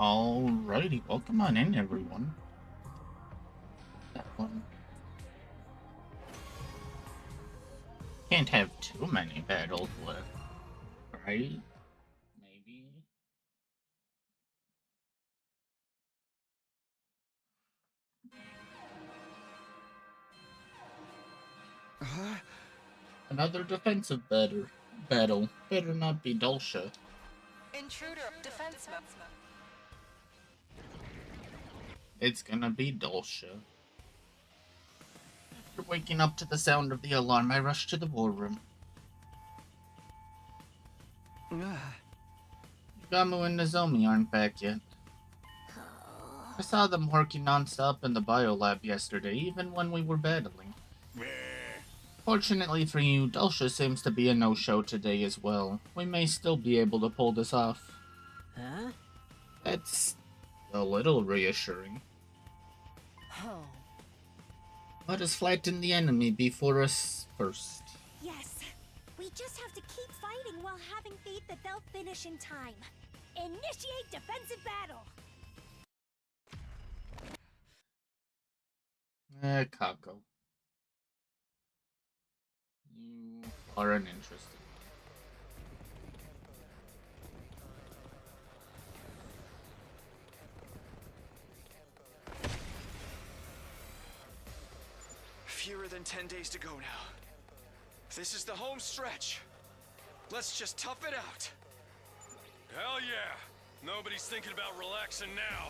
Alrighty, welcome on in, everyone. That one. Can't have too many battles left, right? Maybe. Another defensive battle. Better not be Dulcia. Intruder defense mode. It's gonna be Dulcia. After waking up to the sound of the alarm, I rush to the war room. Gamu and Nozomi aren't back yet. I saw them working non-stop in the biolab yesterday, even when we were battling. Fortunately for you, Dulcia seems to be a no-show today as well. We may still be able to pull this off. Huh? That's a little reassuring. Oh. Let us flatten the enemy before us first. Yes, we just have to keep fighting while having faith that they'll finish in time. Initiate defensive battle! Kako. You are uninterested. Fewer than 10 days to go now. This is the home stretch. Let's just tough it out. Hell yeah! Nobody's thinking about relaxing now.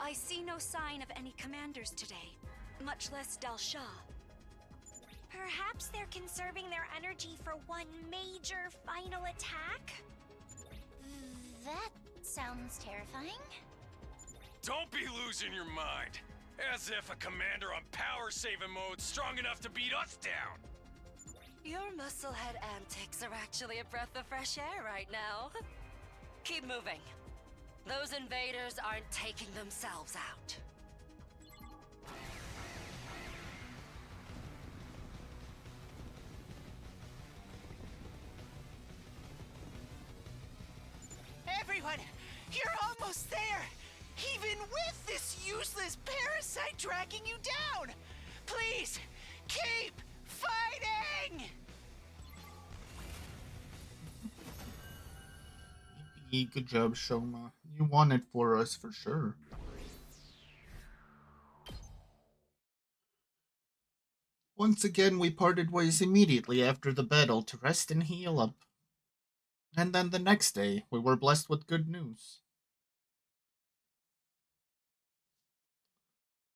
I see no sign of any commanders today, much less Dulcia. Perhaps they're conserving their energy for one major final attack? That sounds terrifying. Don't be losing your mind. As if a commander on power-saving mode's strong enough to beat us down. Your musclehead antics are actually a breath of fresh air right now. Keep moving. Those invaders aren't taking themselves out. Everyone, you're almost there! Even with this useless parasite dragging you down! Please, keep fighting! Good job, Shoma. You won it for us for sure. Once again, we parted ways immediately after the battle to rest and heal up. And then the next day, we were blessed with good news.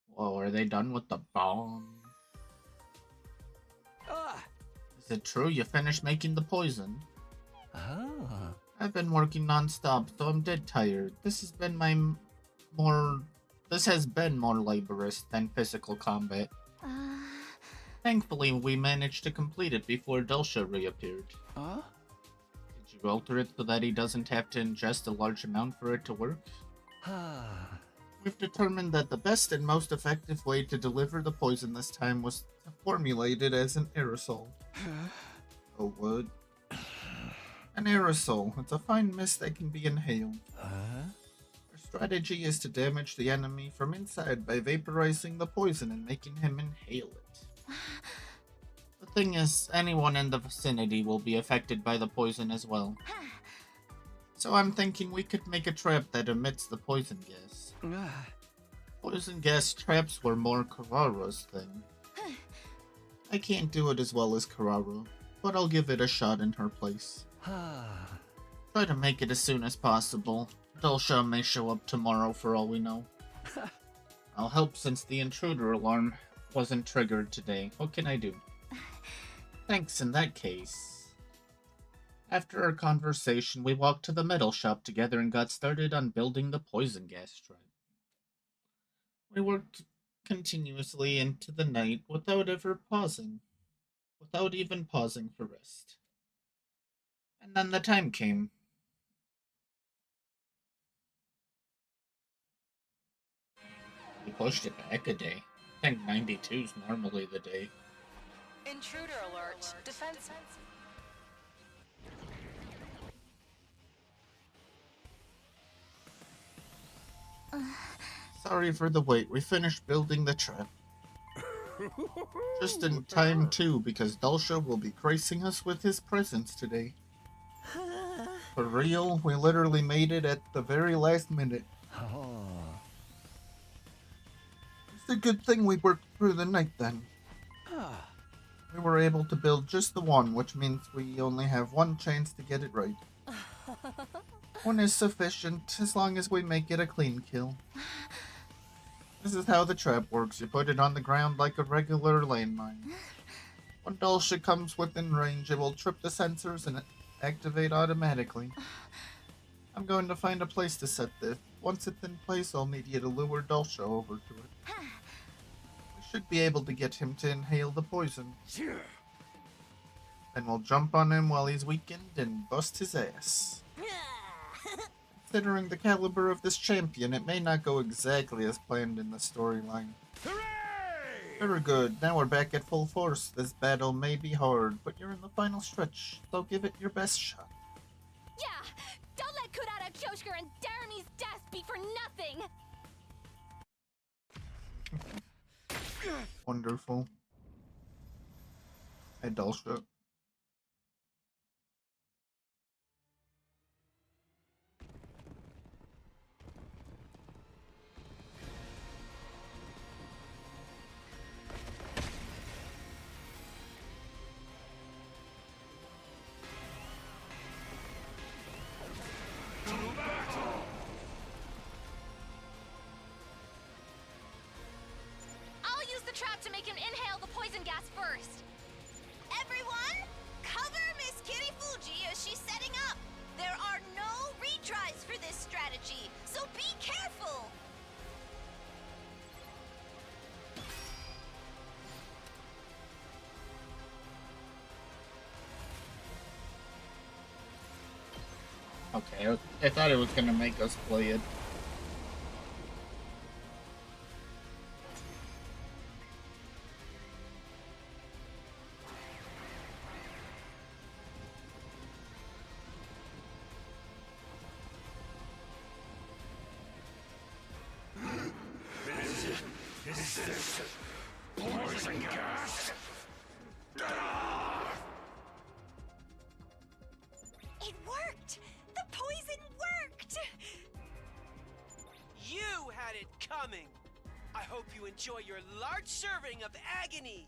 Whoa, are they done with the bomb? Is it true you finished making the poison? Oh. I've been working non-stop, so I'm dead tired. This has been more laborious than physical combat. Thankfully, we managed to complete it before Dulcia reappeared. Huh? Did you alter it so that he doesn't have to ingest a large amount for it to work? We've determined that the best and most effective way to deliver the poison this time was to formulate it as an aerosol. Oh, what? An aerosol. It's a fine mist that can be inhaled. Our strategy is to damage the enemy from inside by vaporizing the poison and making him inhale it. The thing is, anyone in the vicinity will be affected by the poison as well. So I'm thinking we could make a trap that emits the poison gas. Poison gas traps were more Karara's thing. I can't do it as well as Karara, but I'll give it a shot in her place. Try to make it as soon as possible. Dulcia may show up tomorrow for all we know. I'll help since the intruder alarm wasn't triggered today. What can I do? Thanks in that case. After our conversation, we walked to the metal shop together and got started on building the poison gas trap. We worked continuously into the night without even pausing for rest. And then the time came. pushed it back a day. I think 92 is normally the day. Intruder alert. Defense. Sorry for the wait. We finished building the trap. Just in time, too, because Dulce will be gracing us with his presence today. For real, we literally made it at the very last minute. It's a good thing we worked through the night then. We were able to build just the one, which means we only have one chance to get it right. One is sufficient, as long as we make it a clean kill. This is how the trap works. You put it on the ground like a regular landmine. When Dulce comes within range, it will trip the sensors and activate automatically. I'm going to find a place to set this. Once it's in place, I'll need you to lure Dulce over to it. We should be able to get him to inhale the poison. Then we'll jump on him while he's weakened and bust his ass. Considering the caliber of this champion, it may not go exactly as planned in the storyline. Very good, now we're back at full force. This battle may be hard, but you're in the final stretch, so give it your best shot. Yeah! Don't let Kurara Kyoshker and Darumi's death be for nothing! Wonderful. Hey, Dulce. I'll use the trap to make him inhale the poison gas first. Everyone, cover Miss Kitty Fuji as she's setting up. There are no retries for this strategy, so be careful. Okay, I thought it was gonna make us play it. Poison gas! It worked! The poison worked! You had it coming. I hope you enjoy your large serving of agony.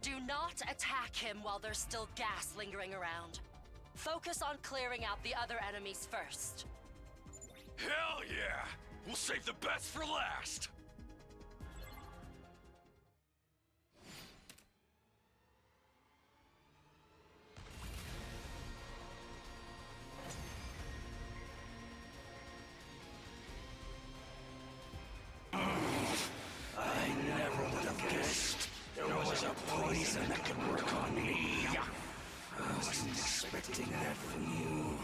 Do not attack him while there's still gas lingering around. Focus on clearing out the other enemies first. Hell yeah! We'll save the best for last! I never would have guessed there was a poison that could work on me. I wasn't expecting that from you.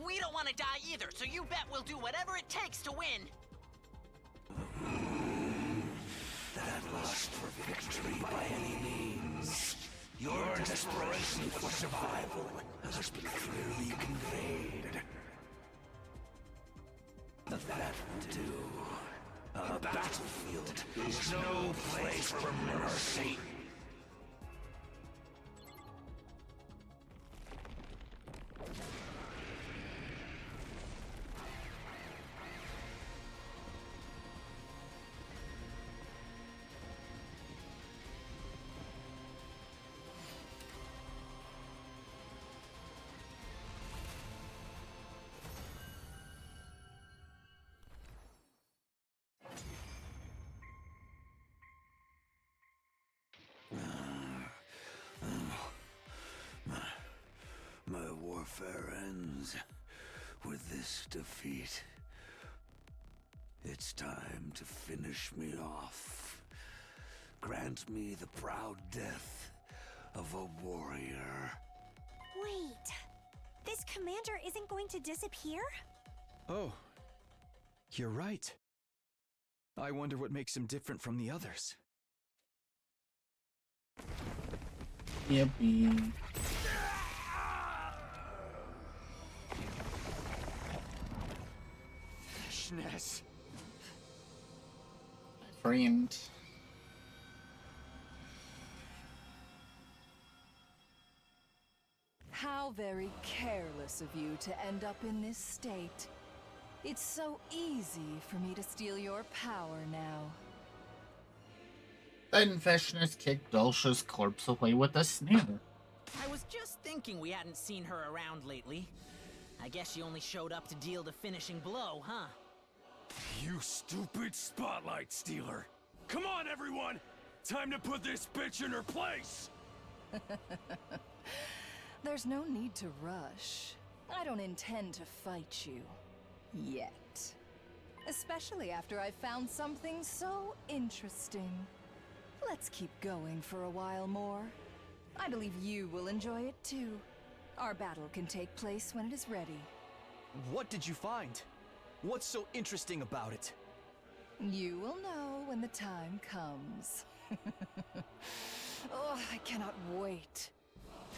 We don't want to die either, so you bet we'll do whatever it takes to win. That lust for victory by any means. Your desperation for survival has been clearly conveyed. That will do. A battlefield is no place for mercy. My warfare ends with this defeat. It's time to finish me off. Grant me the proud death of a warrior. Wait. This commander isn't going to disappear? Oh, You're right. I wonder what makes him different from the others. Yippee. Fishness. Friend. How very careless of you to end up in this state. It's so easy for me to steal your power now. Then Veshness kicked Dulce's corpse away with a sneer. I was just thinking we hadn't seen her around lately. I guess she only showed up to deal the finishing blow, huh? You stupid spotlight stealer! Come on, everyone! Time to put this bitch in her place! There's no need to rush. I don't intend to fight you. Yet. Especially after I've found something so interesting. Let's keep going for a while more. I believe you will enjoy it too. Our battle can take place when it is ready. What did you find? What's so interesting about it? You will know when the time comes. Oh, I cannot wait.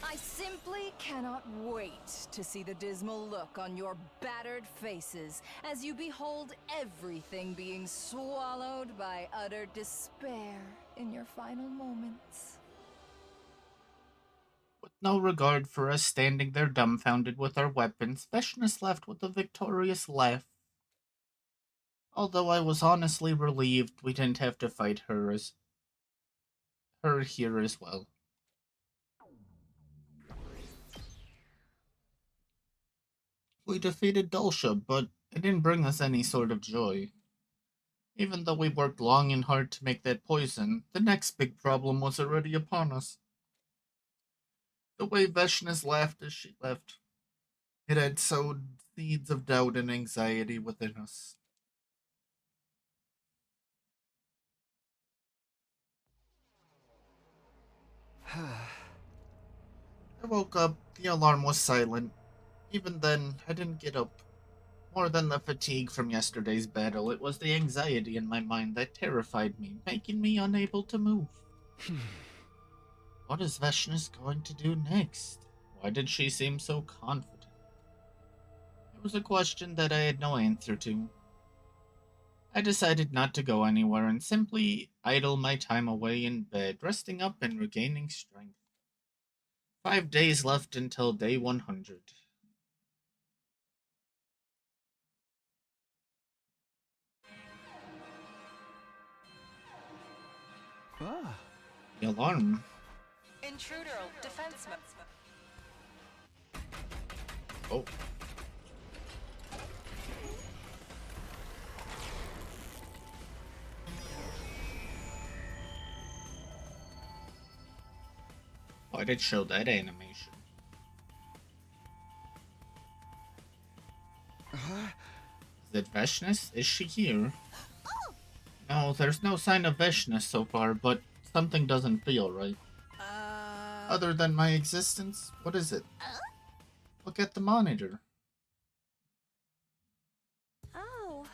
I simply cannot wait to see the dismal look on your battered faces as you behold everything being swallowed by utter despair in your final moments. With no regard for us standing there dumbfounded with our weapons, Veshness left with a victorious laugh. Although I was honestly relieved we didn't have to fight her here as well. We defeated Dulcia, but it didn't bring us any sort of joy. Even though we worked long and hard to make that poison, the next big problem was already upon us. The way Veshness laughed as she left, it had sowed seeds of doubt and anxiety within us. I woke up, the alarm was silent. Even then, I didn't get up. More than the fatigue from yesterday's battle, it was the anxiety in my mind that terrified me, making me unable to move. What is Veshness going to do next? Why did she seem so confident? It was a question that I had no answer to. I decided not to go anywhere and simply idle my time away in bed, resting up and regaining strength. 5 days left until day 100. Ah. The alarm. Intruder, defenseman. Oh. Why did it show that animation? Is it Veshness? Is she here? No, there's no sign of Veshness so far, but something doesn't feel right. Other than my existence? What is it? Look at the monitor. Oh,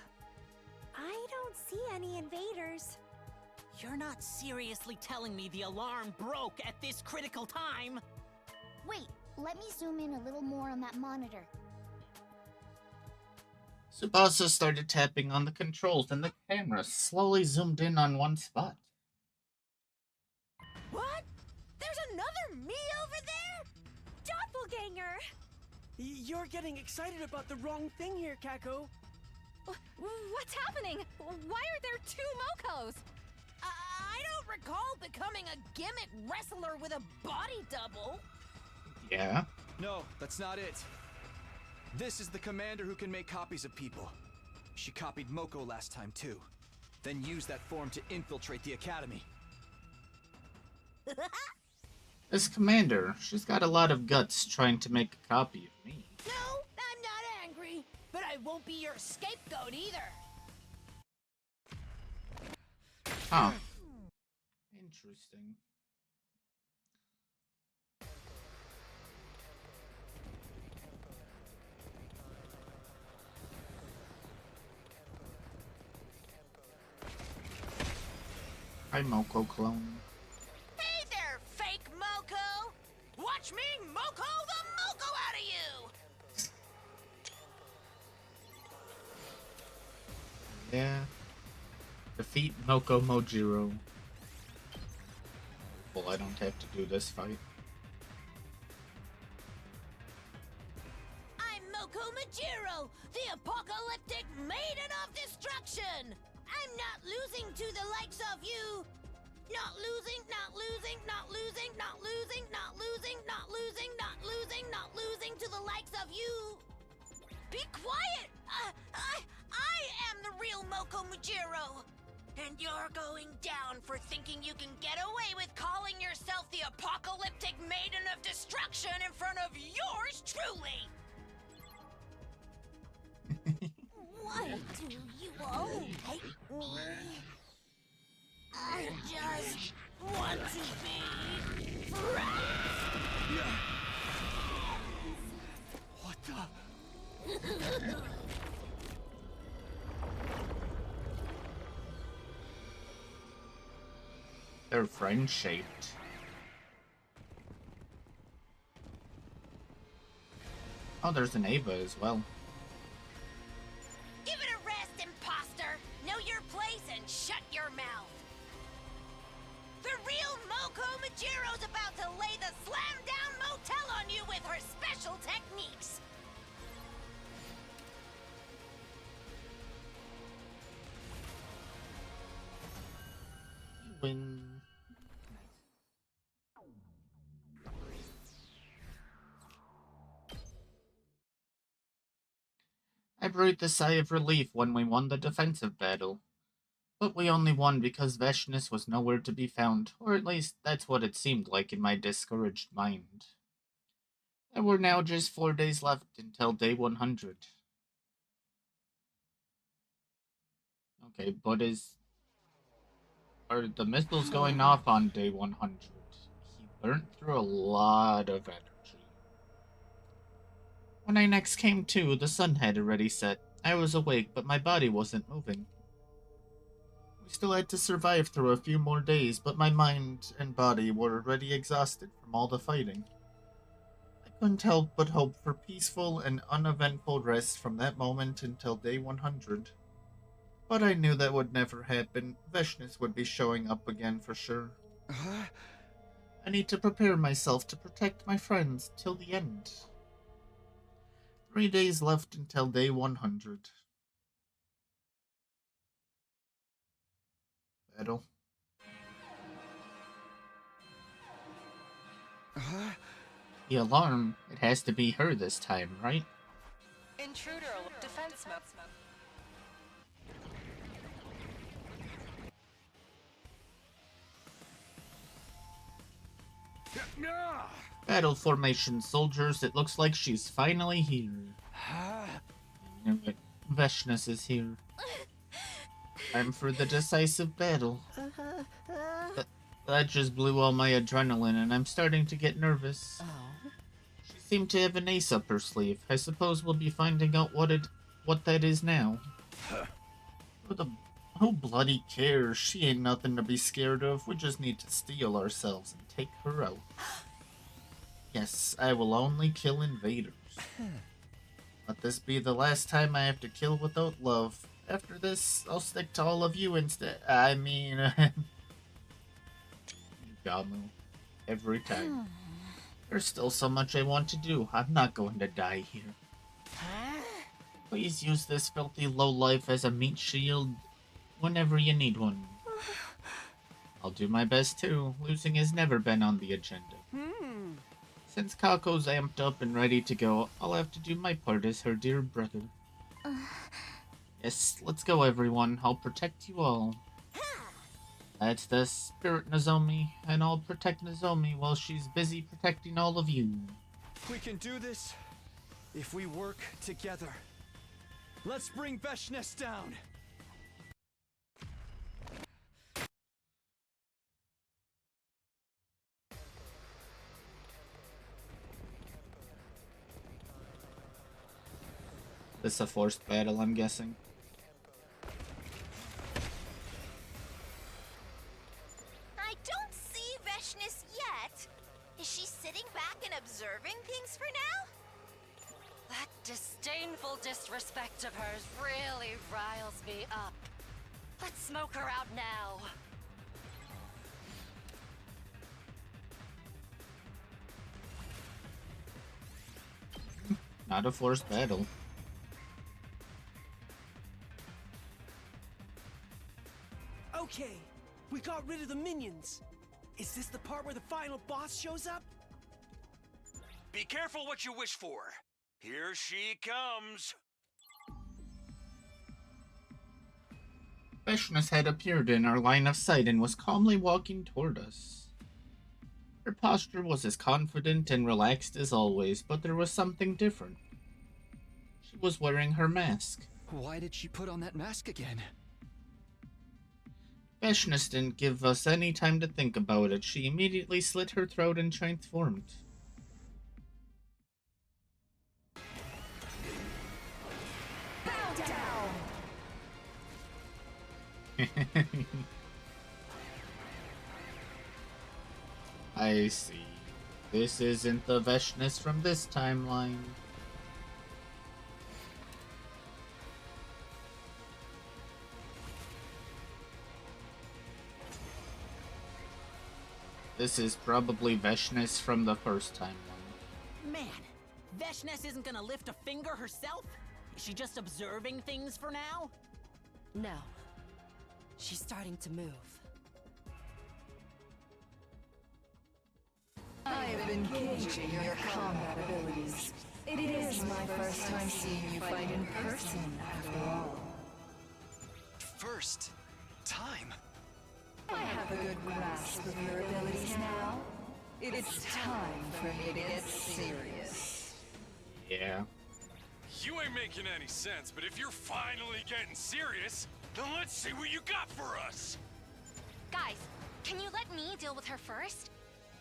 I don't see any invaders. You're not seriously telling me the alarm broke at this critical time? Wait, let me zoom in a little more on that monitor. Tsubasa started tapping on the controls and the camera slowly zoomed in on one spot. What? There's another me over there? Doppelganger! You're getting excited about the wrong thing here, Kako. What's happening? Why are there two Mokos? I don't recall becoming a gimmick wrestler with a body double. Yeah? No, that's not it. This is the commander who can make copies of people. She copied Moko last time too, then used that form to infiltrate the academy. This commander, she's got a lot of guts trying to make a copy of me. No, I'm not angry, but I won't be your scapegoat either. Huh. Interesting. Hi, Moko clone. Hey there, fake Moko! Watch me Moko the Moko out of you! Yeah. Defeat Moko Mojiro. Well, I don't have to do this fight. I'm Moko Majiro, the apocalyptic maiden of destruction! I'm not losing to the likes of you! Not losing, not losing, not losing, not losing, not losing, not losing, not losing, not losing to the likes of you! Be quiet! I am the real Moko Majiro! And you're going down for thinking you can get away with calling yourself the apocalyptic maiden of destruction in front of yours truly! Why do you all hate me? I just want to be friends! What the? They're friend-shaped. Oh, there's an Ava as well. Give it a rest, imposter! Know your place and shut your mouth! The real Moko Majiro's about to lay the slam-down motel on you with her special techniques! Win. I breathed a sigh of relief when we won the defensive battle. But we only won because Veshness was nowhere to be found, or at least that's what it seemed like in my discouraged mind. There were now just 4 days left until day 100. Okay, but are the missiles going off on day 100? He burnt through a lot of energy. When I next came to, the sun had already set. I was awake, but my body wasn't moving. We still had to survive through a few more days, but my mind and body were already exhausted from all the fighting. I couldn't help but hope for peaceful and uneventful rest from that moment until day 100. But I knew that would never happen. Veshness would be showing up again for sure. I need to prepare myself to protect my friends till the end. 3 days left until day 100. Battle. The alarm. It has to be her this time, right? Intruder defense mode. Battle formation, soldiers. It looks like she's finally here. I knew it. Veshness is here. Time for the decisive battle. That just blew all my adrenaline, and I'm starting to get nervous. She seemed to have an ace up her sleeve. I suppose we'll be finding out what that is now. Who bloody cares? She ain't nothing to be scared of. We just need to steel ourselves and take her out. Yes, I will only kill invaders. Let this be the last time I have to kill without love. After this, I'll stick to all of you instead. I mean... Gamu. Every time. There's still so much I want to do. I'm not going to die here. Please use this filthy lowlife as a meat shield whenever you need one. I'll do my best too. Losing has never been on the agenda. Since Kako's amped up and ready to go, I'll have to do my part as her dear brother. Yes, let's go everyone. I'll protect you all. That's the spirit, Nozomi, and I'll protect Nozomi while she's busy protecting all of you. We can do this if we work together. Let's bring Veshness down! This is a forced battle, I'm guessing. Veshness yet. Is she sitting back and observing things for now? That disdainful disrespect of hers really riles me up. Let's smoke her out now. Not a forced battle. Okay, we got rid of the minions. Is this the part where the final boss shows up? Be careful what you wish for. Here she comes. Veshness had appeared in our line of sight and was calmly walking toward us. Her posture was as confident and relaxed as always, but there was something different. She was wearing her mask. Why did she put on that mask again? Veshness didn't give us any time to think about it. She immediately slit her throat and transformed. Bow down! I see. This isn't the Veshness from this timeline. This is probably Veshness from the first timeline. Man, Veshness isn't gonna lift a finger herself? Is she just observing things for now? No. She's starting to move. I have been gauging your combat abilities. It is my first time seeing you fight in person, after all. First time? I have a good grasp of your abilities now. It's time for me to get serious. Yeah. You ain't making any sense, but if you're finally getting serious, then let's see what you got for us. Guys, can you let me deal with her first?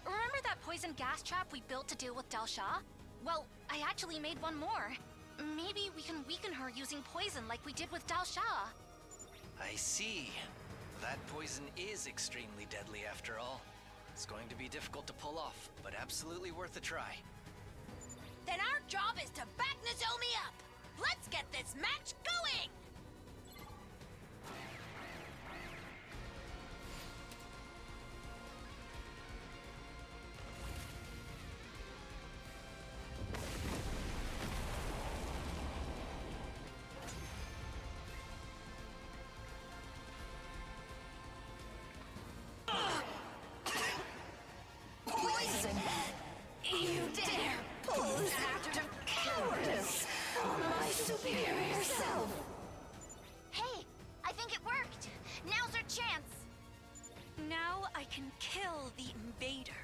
Remember that poison gas trap we built to deal with Del Shah? Well, I actually made one more. Maybe we can weaken her using poison like we did with Del Shah. I see. That poison is extremely deadly after all. It's going to be difficult to pull off, but absolutely worth a try. Then our job is to back Nozomi up! Let's get this match going! Poison! You dare pull this act of cowardice on my superior self! Hey, I think it worked. Now's our chance. Now I can kill the invader.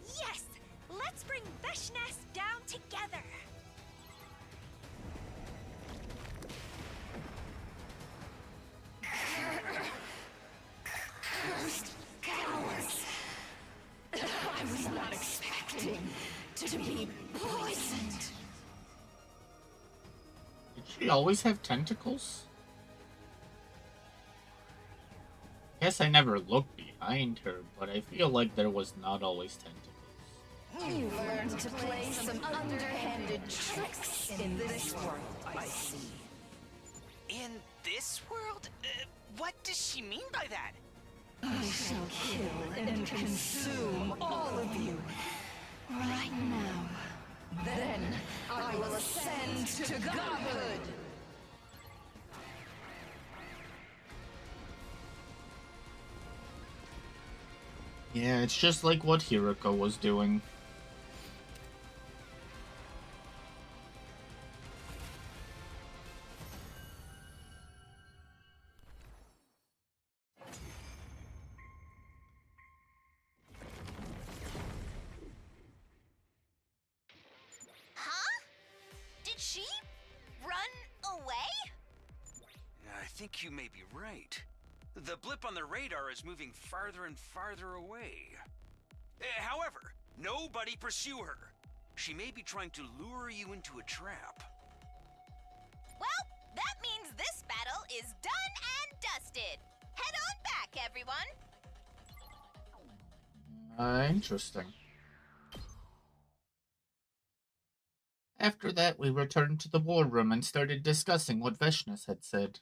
Yes! Let's bring Veshness down together! Cursed cowards! I was not expecting to be poisoned. Did she always have tentacles? Guess I never looked behind her, but I feel like there was not always tentacles. You learned to play some underhanded tricks in this world, I see. In this world? What does she mean by that? I shall kill and consume all of you right now. Then I will ascend to godhood. Yeah, it's just like what Hiroko was doing. Huh? Did she run away? I think you may be right. The blip on the radar is moving farther and farther away. However, nobody pursue her. She may be trying to lure you into a trap. Well, that means this battle is done and dusted. Head on back, everyone. Interesting. After that, we returned to the war room and started discussing what Veshnas had said.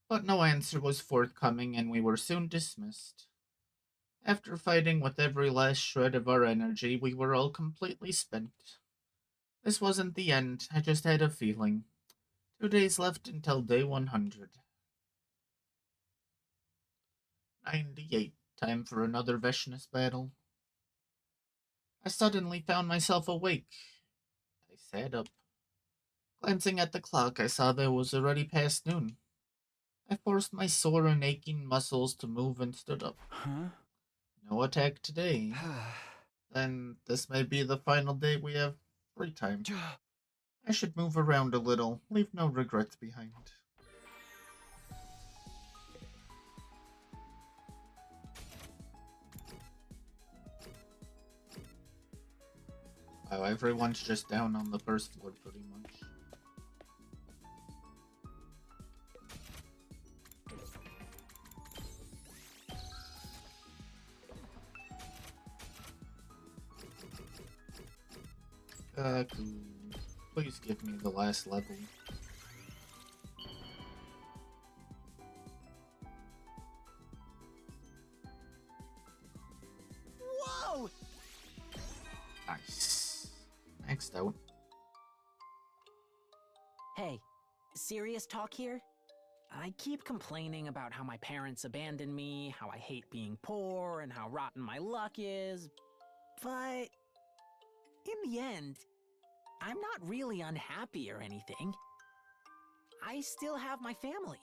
But no answer was forthcoming, and we were soon dismissed. After fighting with every last shred of our energy, we were all completely spent. This wasn't the end, I just had a feeling. 2 days left until day 100. 98. Time for another Veshnas battle. I suddenly found myself awake. I sat up. Glancing at the clock, I saw that it was already past noon. I forced my sore and aching muscles to move and stood up. Huh? No attack today. Then this may be the final day we have free time. I should move around a little, leave no regrets behind. Wow, everyone's just down on the first floor pretty much. Please give me the last level. Whoa! Nice. Maxed out. Hey, serious talk here? I keep complaining about how my parents abandoned me, how I hate being poor, and how rotten my luck is. But in the end, I'm not really unhappy or anything. I still have my family.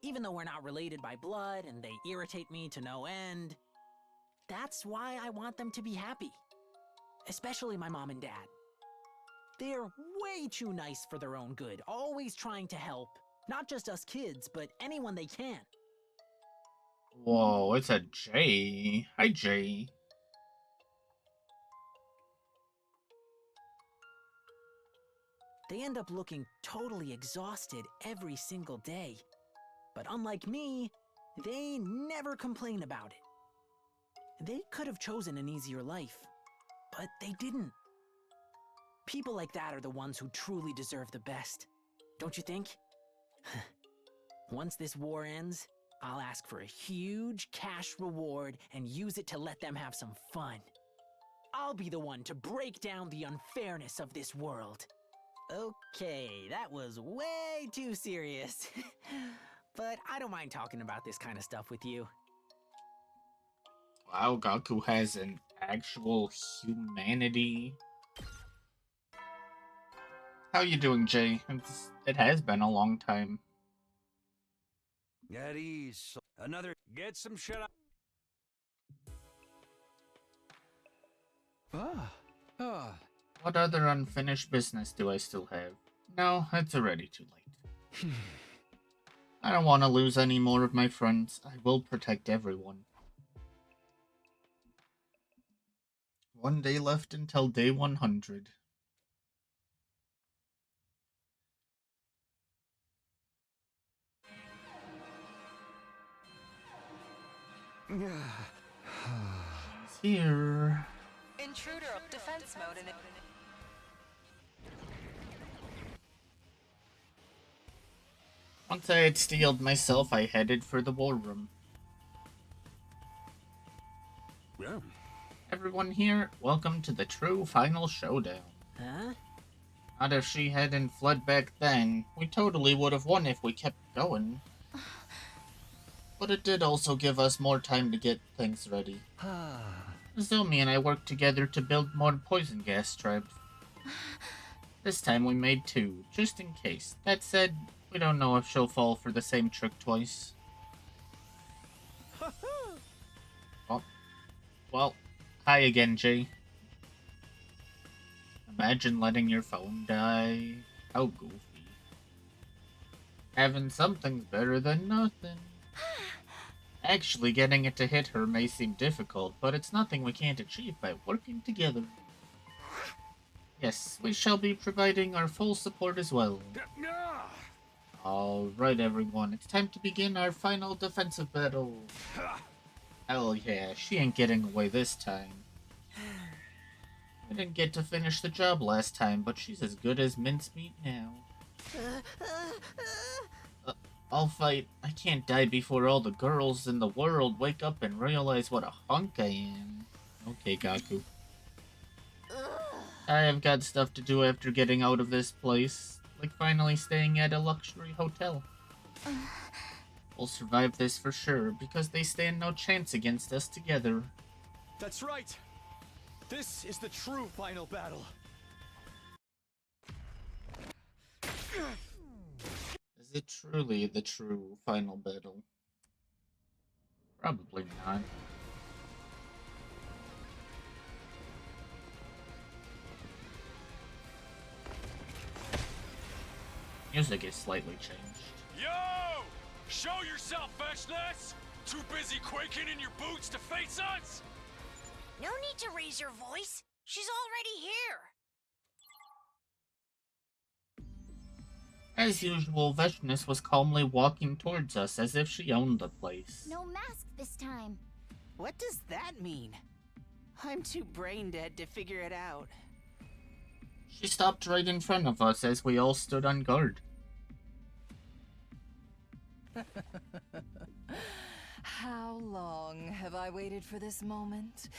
Even though we're not related by blood and they irritate me to no end, that's why I want them to be happy. Especially my mom and dad. They're way too nice for their own good, always trying to help. Not just us kids, but anyone they can. Whoa, it's a J. Hi, J. They end up looking totally exhausted every single day. But unlike me, they never complain about it. They could have chosen an easier life, but they didn't. People like that are the ones who truly deserve the best, don't you think? Once this war ends, I'll ask for a huge cash reward and use it to let them have some fun. I'll be the one to break down the unfairness of this world. Okay, that was way too serious. But I don't mind talking about this kind of stuff with you. Wow, Gaku has an actual humanity. How you doing, Jay? It has been a long time. At ease. Another. Get some shit up. What other unfinished business do I still have? No, it's already too late. I don't want to lose any more of my friends. I will protect everyone. 1 day left until day 100. He's here. Intruder defense mode in it. Once I had steeled myself, I headed for the war room. Yeah. Everyone here, welcome to the true final showdown. Huh? Not if she hadn't fled back then. We totally would have won if we kept going. But it did also give us more time to get things ready. Zumi and I worked together to build more poison gas traps. This time we made 2, just in case. That said, we don't know if she'll fall for the same trick twice. Well, hi again, Jay. Imagine letting your phone die. How goofy. Having something's better than nothing. Actually, getting it to hit her may seem difficult, but it's nothing we can't achieve by working together. Yes, we shall be providing our full support as well. Alright everyone, it's time to begin our final defensive battle. Hell yeah, she ain't getting away this time. I didn't get to finish the job last time, but she's as good as mincemeat now. I'll fight. I can't die before all the girls in the world wake up and realize what a hunk I am. Okay, Gaku. I have got stuff to do after getting out of this place, like finally staying at a luxury hotel. We'll survive this for sure, because they stand no chance against us together. That's right! This is the true final battle. Is it truly the true final battle? Probably not. Music is slightly changed. Yo! Show yourself, Veshness! Too busy quaking in your boots to face us? No need to raise your voice. She's already here. As usual, Veshness was calmly walking towards us as if she owned the place. No mask this time. What does that mean? I'm too brain dead to figure it out. She stopped right in front of us as we all stood on guard. How long have I waited for this moment?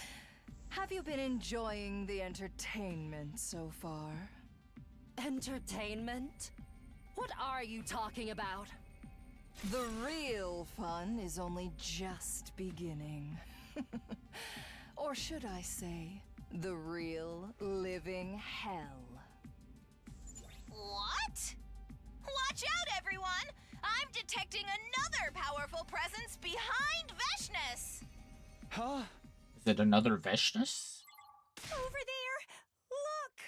Have you been enjoying the entertainment so far? Entertainment? What are you talking about? The real fun is only just beginning. Or should I say, the real living hell. What? Watch out, everyone! I'm detecting another powerful presence behind Veshness! Huh? Is it another Veshness? Over there! Look!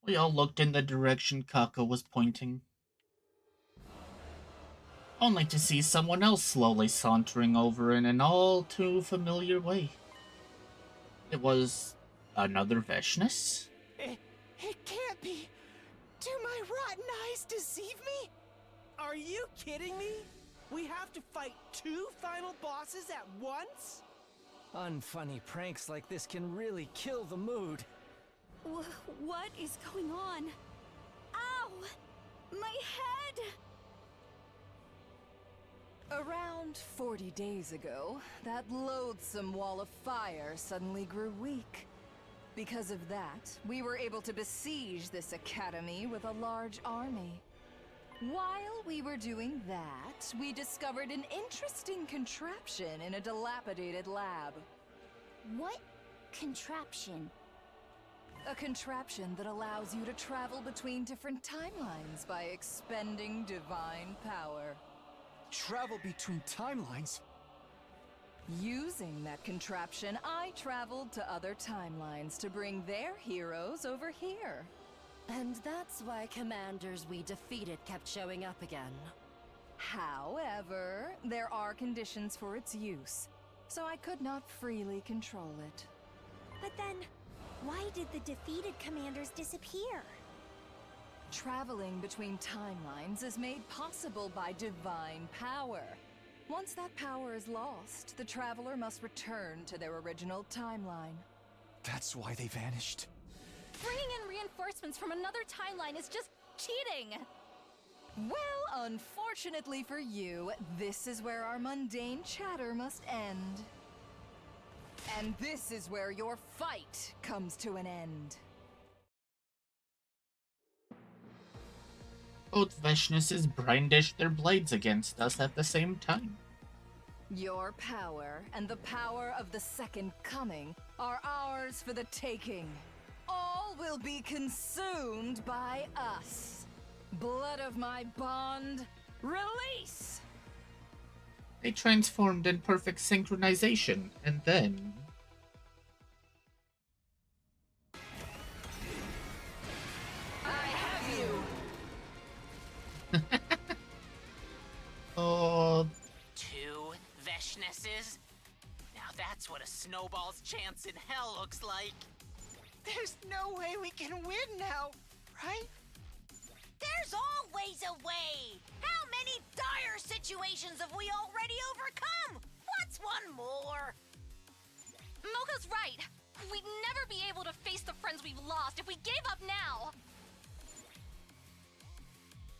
We all looked in the direction Kako was pointing. Only to see someone else slowly sauntering over in an all too familiar way. It was another Veshness? It can't be. Do my rotten eyes deceive me? Are you kidding me? We have to fight 2 final bosses at once? Unfunny pranks like this can really kill the mood. What is going on? Ow! My head! Around 40 days ago, that loathsome wall of fire suddenly grew weak. Because of that, we were able to besiege this academy with a large army. While we were doing that, we discovered an interesting contraption in a dilapidated lab. What contraption? A contraption that allows you to travel between different timelines by expending divine power. Travel between timelines? Using that contraption, I traveled to other timelines to bring their heroes over here. And that's why commanders we defeated kept showing up again. However, there are conditions for its use, so I could not freely control it. But then, why did the defeated commanders disappear? Traveling between timelines is made possible by divine power. Once that power is lost, the traveler must return to their original timeline. That's why they vanished. Bringing in reinforcements from another timeline is just cheating! Well, unfortunately for you, this is where our mundane chatter must end. And this is where your fight comes to an end. Both Veshnesses brandished their blades against us at the same time. Your power and the power of the Second Coming are ours for the taking. All will be consumed by us. Blood of my bond, release! They transformed in perfect synchronization, and then... Oh, 2 Veshnesses? Now that's what a snowball's chance in hell looks like. There's no way we can win now, right? There's always a way! How many dire situations have we already overcome? What's Just one more. Moko's right. We'd never be able to face the friends we've lost if we gave up now.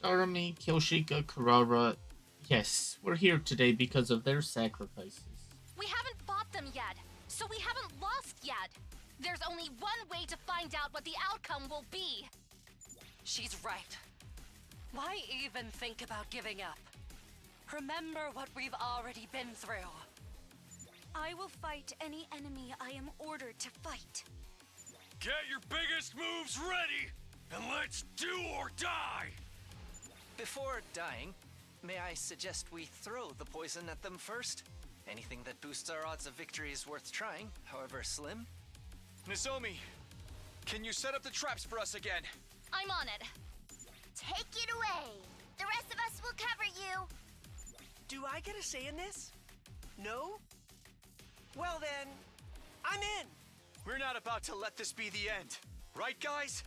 Arami, Kyoshika, Karara. Yes, we're here today because of their sacrifices. We haven't fought them yet, so we haven't lost yet. There's only one way to find out what the outcome will be. She's right. Why even think about giving up? Remember what we've already been through. I will fight any enemy I am ordered to fight. Get your biggest moves ready, and let's do or die! Before dying, may I suggest we throw the poison at them first? Anything that boosts our odds of victory is worth trying, however slim. Nozomi, can you set up the traps for us again? I'm on it. Take it away. The rest of us will cover you. Do I get a say in this? No? Well then, I'm in. We're not about to let this be the end. Right, guys?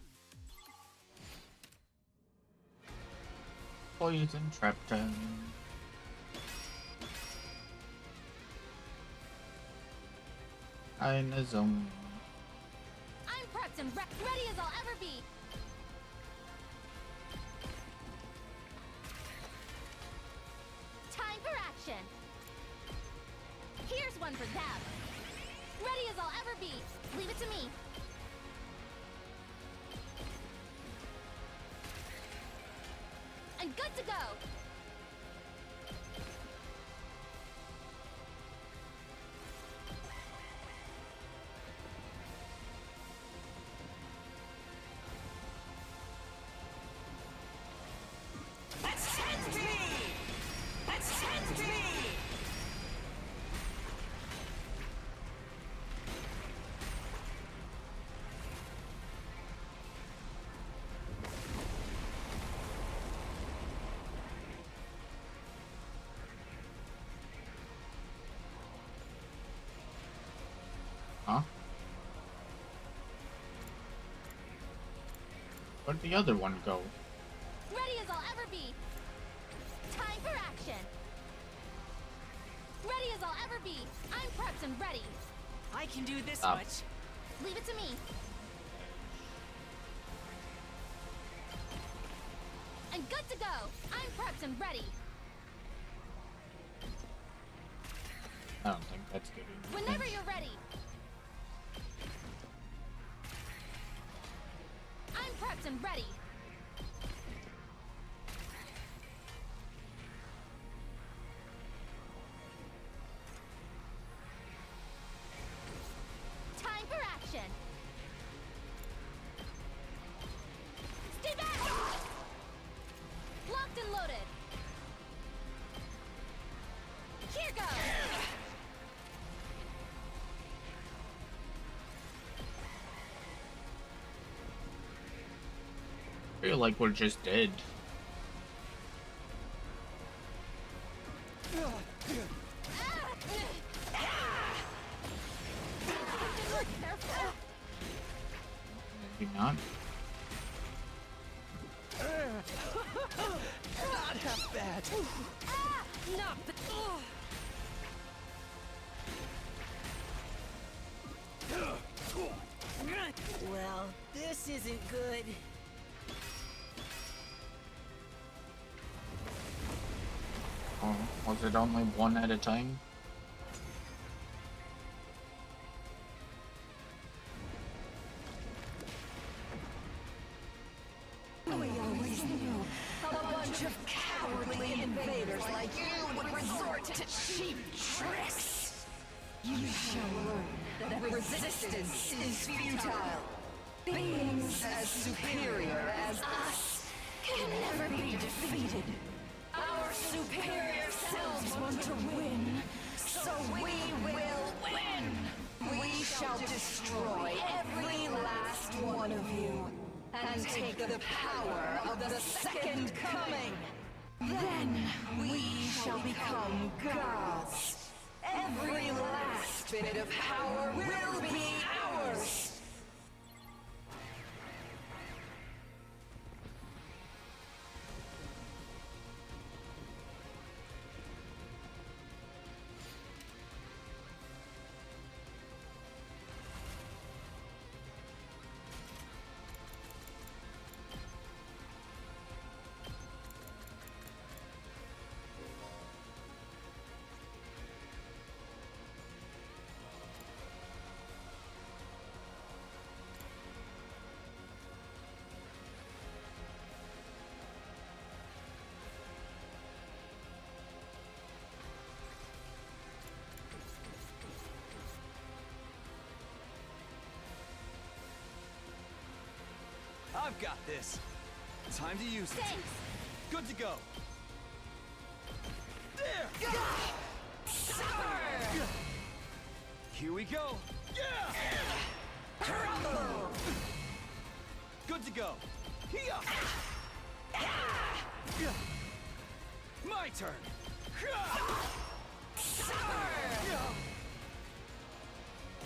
Poison trap time. Hi, Nozomi. I'm prepped and ready as I'll ever be. Time for action. Here's one for them. Ready as I'll ever be. Leave it to me. And good to go. Attend me! Attend me! Huh? Where'd the other one go? Ready as I'll ever be. Time for action. Ready as I'll ever be. I'm prepped and ready. I can do this Stop. much. Leave it to me. And good to go. I'm prepped and ready. I don't think that's good enough. Whenever you're ready. I'm prepped and ready. Time for action. Stay back! Locked and loaded. Here goes! I feel like we're just dead. Maybe not. Not half bad. Not the. Well, this isn't good. Oh, was it only one at a time? We always knew a bunch of cowardly invaders like you would resort to cheap tricks. You shall learn that resistance is futile. Beings as superior as us can never be defeated. Our superior selves want to win, so we will win. We shall destroy every last one of you and take the power of the Second Coming. Then we shall become gods. Every last bit of power will be ours. I've got this. Time to use it. Good to go. There! Here we go. Good to go. My turn.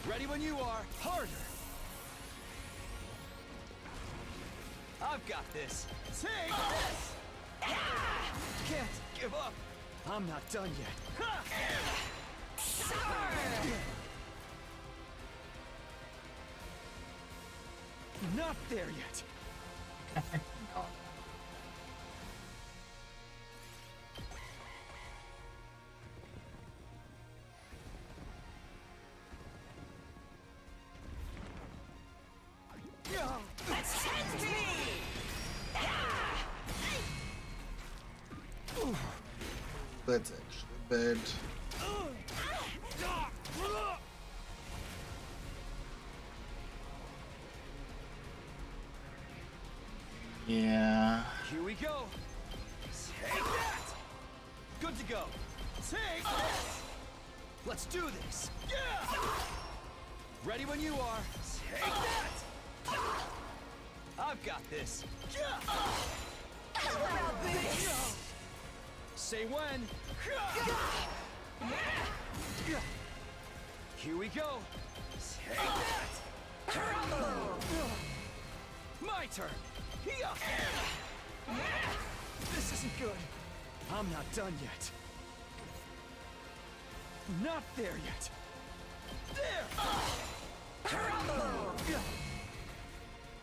Ready when you are. Harder. I've got this. Take this! Can't give up. I'm not done yet. Not there yet. That's actually bad. Yeah. Here we go. Take that! Good to go. Take this! Let's do this. Ready when you are. Take that! I've got this. How about this? Say when. Here we go. Take that! My turn. This isn't good. I'm not done yet. Not there yet. There!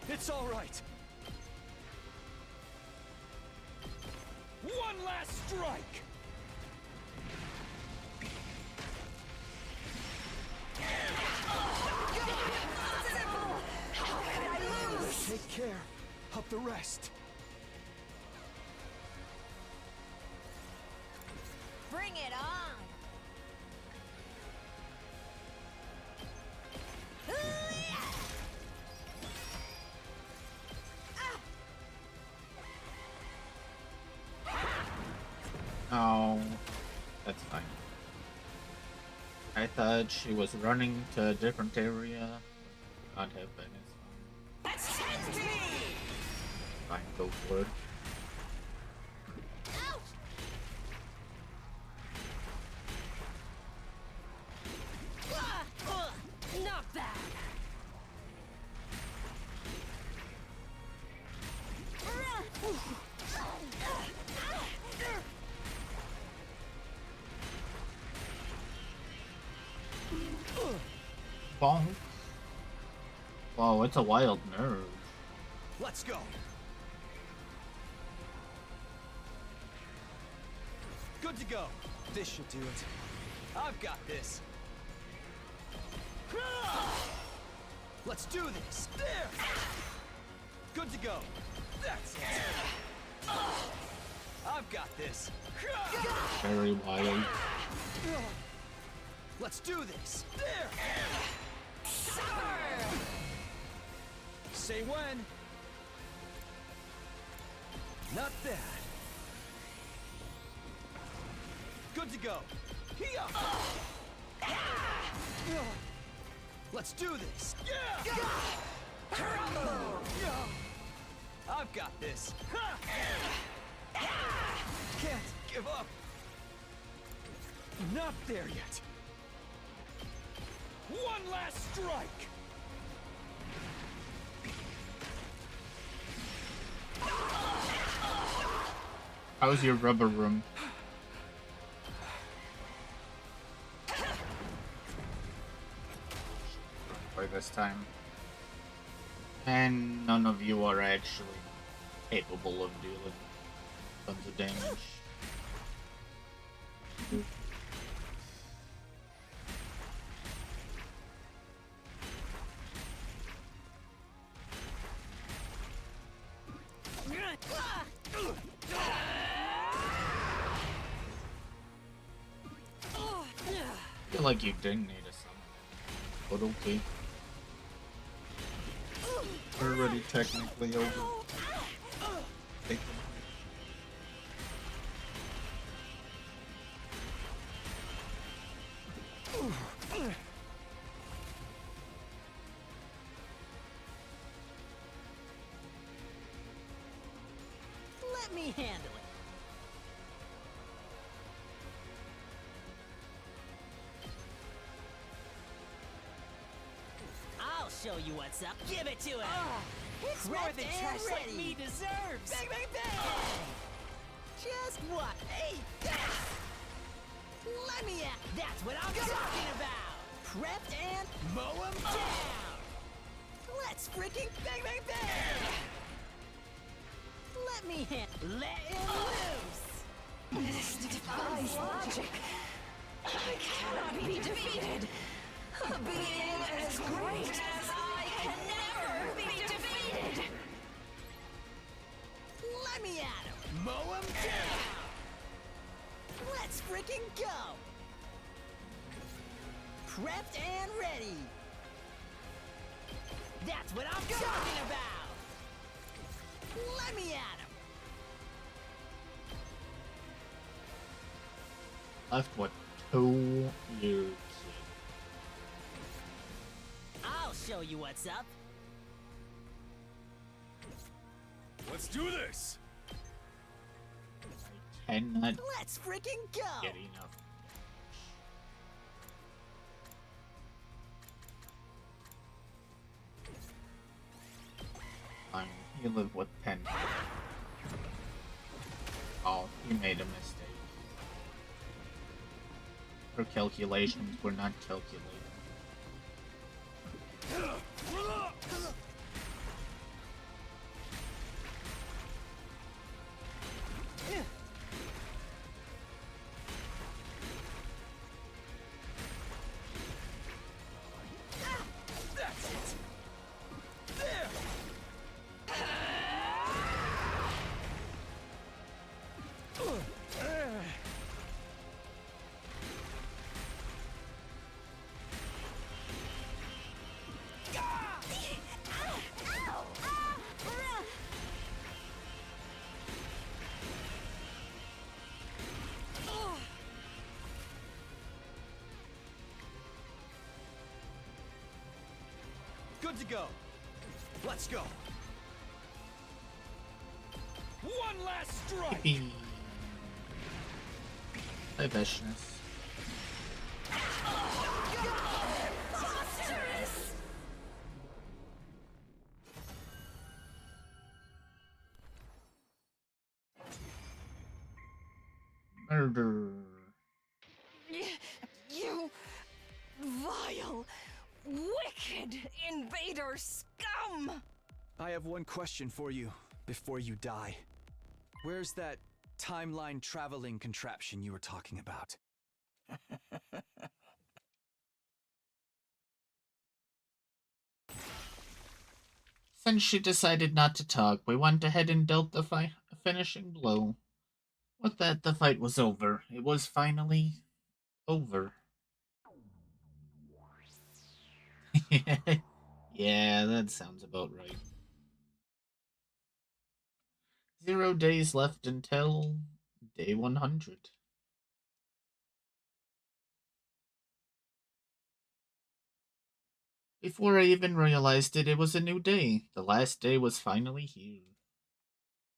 It's all right. One last strike! Take care of the rest. Bring it on! Oh, that's fine. I thought she was running to a different area. Not happen. It's fine. Go for it. Not bad. Bonk. Wow, it's a wild nerve. Let's go. Good to go. This should do it. I've got this. Let's do this. There. Good to go. That's it. I've got this. Very wild. Let's do this. There. Say when. Not bad. Good to go. Let's do this. I've got this. Can't give up. Not there yet. One last strike. How's your rubber room? By this time. And none of you are actually capable of dealing tons of damage. I feel like you didn't need a summon, but okay. We're already technically over. Take them. Let me handle it. I'll show you what's up. Give it to him. It's more than trash like me deserves. Bang, bang, bang! Just what? Hey, let me at. That's what I'm talking about. Prepped and mow him down. Let's freaking bang, bang, bang! Let me let him loose. This defies logic. I cannot be defeated. A being as great as I can never be defeated. Let me at him. Mow him down. Let's freaking go. Prepped and ready. That's what I'm talking about. Let me at him. Left what, 2 years? I'll show you what's up. Let's do this! Cannot Let's freaking go. get enough. Fine, you live with 10. Oh, you made a mistake. Her calculations were not calculated. That's it. There. Good to go. Let's go. One last strike. Hi, Veshness. Murder. You vile, wicked invader scum! I have one question for you before you die. Where's that timeline traveling contraption you were talking about? Since she decided not to talk, we went ahead and dealt the finishing blow. With that, the fight was over. It was finally over. Yeah, that sounds about right. 0 days left until day 100. Before I even realized it, it was a new day. The last day was finally here.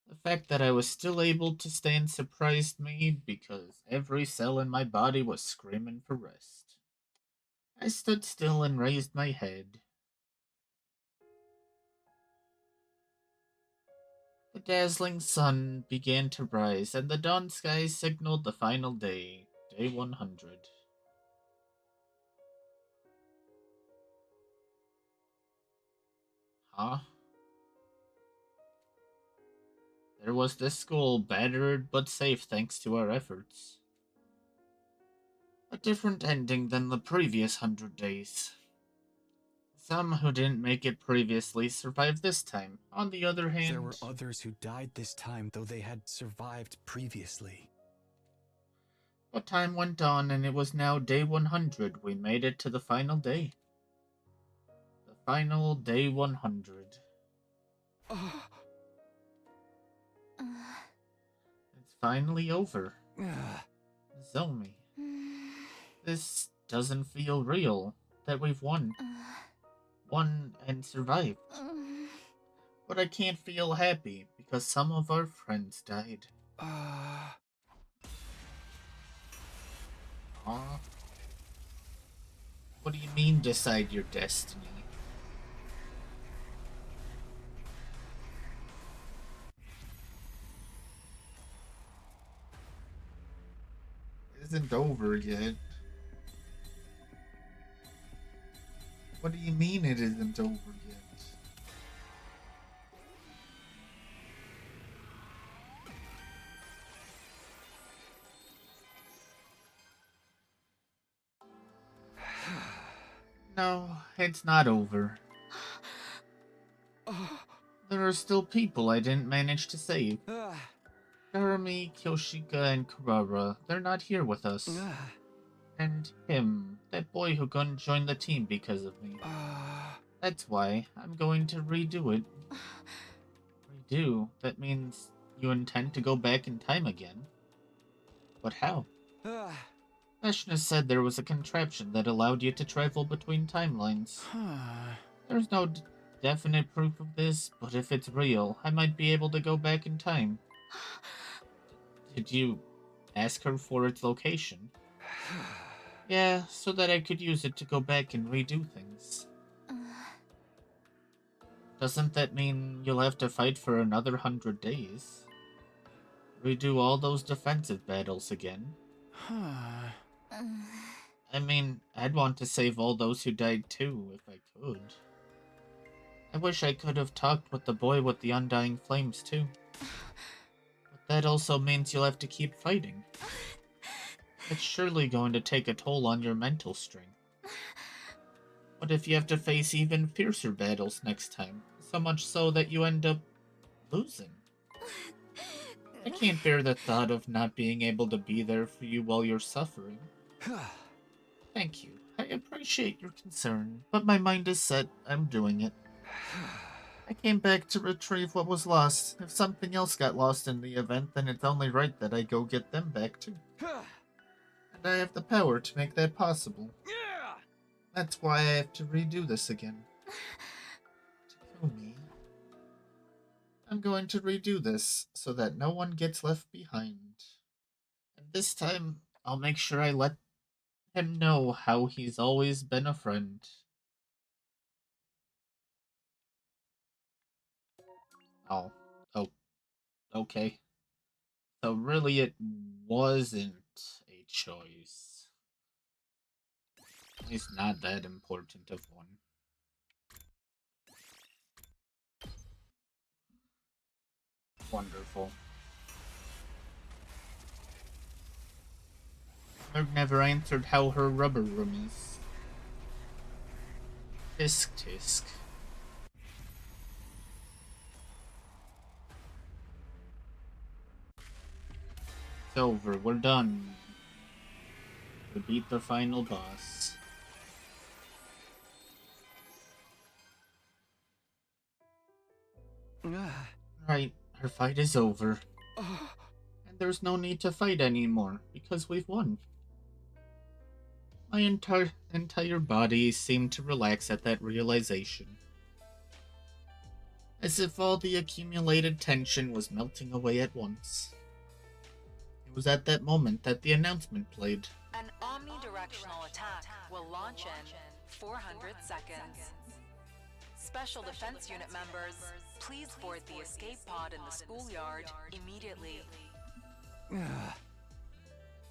The fact that I was still able to stand surprised me because every cell in my body was screaming for rest. I stood still and raised my head. The dazzling sun began to rise, and the dawn sky signaled the final day, day 100. Huh? There was this school, battered but safe thanks to our efforts. A different ending than the previous 100 days. Some who didn't make it previously survived this time. On the other hand, There were others who died this time, though they had survived previously. but time went on and it was now day 100. We made it to the final day. The final day 100. It's finally over. Zomi. This doesn't feel real. That we've won. Won and survived. But I can't feel happy because some of our friends died. Aw. What do you mean decide your destiny? It isn't over yet. What do you mean it isn't over yet? No, it's not over. There are still people I didn't manage to save. Jeremy, Kyoshika, and Kurara, they're not here with us. And him, that boy who couldn't join the team because of me. That's why I'm going to redo it. Redo? That means you intend to go back in time again? But how? Veshna said there was a contraption that allowed you to travel between timelines. There's no definite proof of this, but if it's real, I might be able to go back in time. Did you ask her for its location? Yeah, so that I could use it to go back and redo things. Doesn't that mean you'll have to fight for another 100 days? Redo all those defensive battles again? I mean, I'd want to save all those who died too, if I could. I wish I could have talked with the boy with the undying flames too. But that also means you'll have to keep fighting. It's surely going to take a toll on your mental strength. What if you have to face even fiercer battles next time? So much so that you end up losing. I can't bear the thought of not being able to be there for you while you're suffering. Thank you. I appreciate your concern, but my mind is set. I'm doing it. I came back to retrieve what was lost. If something else got lost in the event, then it's only right that I go get them back too. And I have the power to make that possible. That's why I have to redo this again. Takumi. I'm going to redo this so that no one gets left behind. And this time, I'll make sure I let him know how he's always been a friend. Oh, oh, okay. So really it wasn't a choice. At least not that important of one. Wonderful. I've never answered how her rubber room is. Tisk tisk. It's over, we're done. We beat the final boss. Right, our fight is over. And there's no need to fight anymore, because we've won. My entire body seemed to relax at that realization. As if all the accumulated tension was melting away at once. It was at that moment that the announcement played. An omnidirectional attack will launch in 400 seconds. Special Defense Unit members, please board the escape pod in the schoolyard immediately.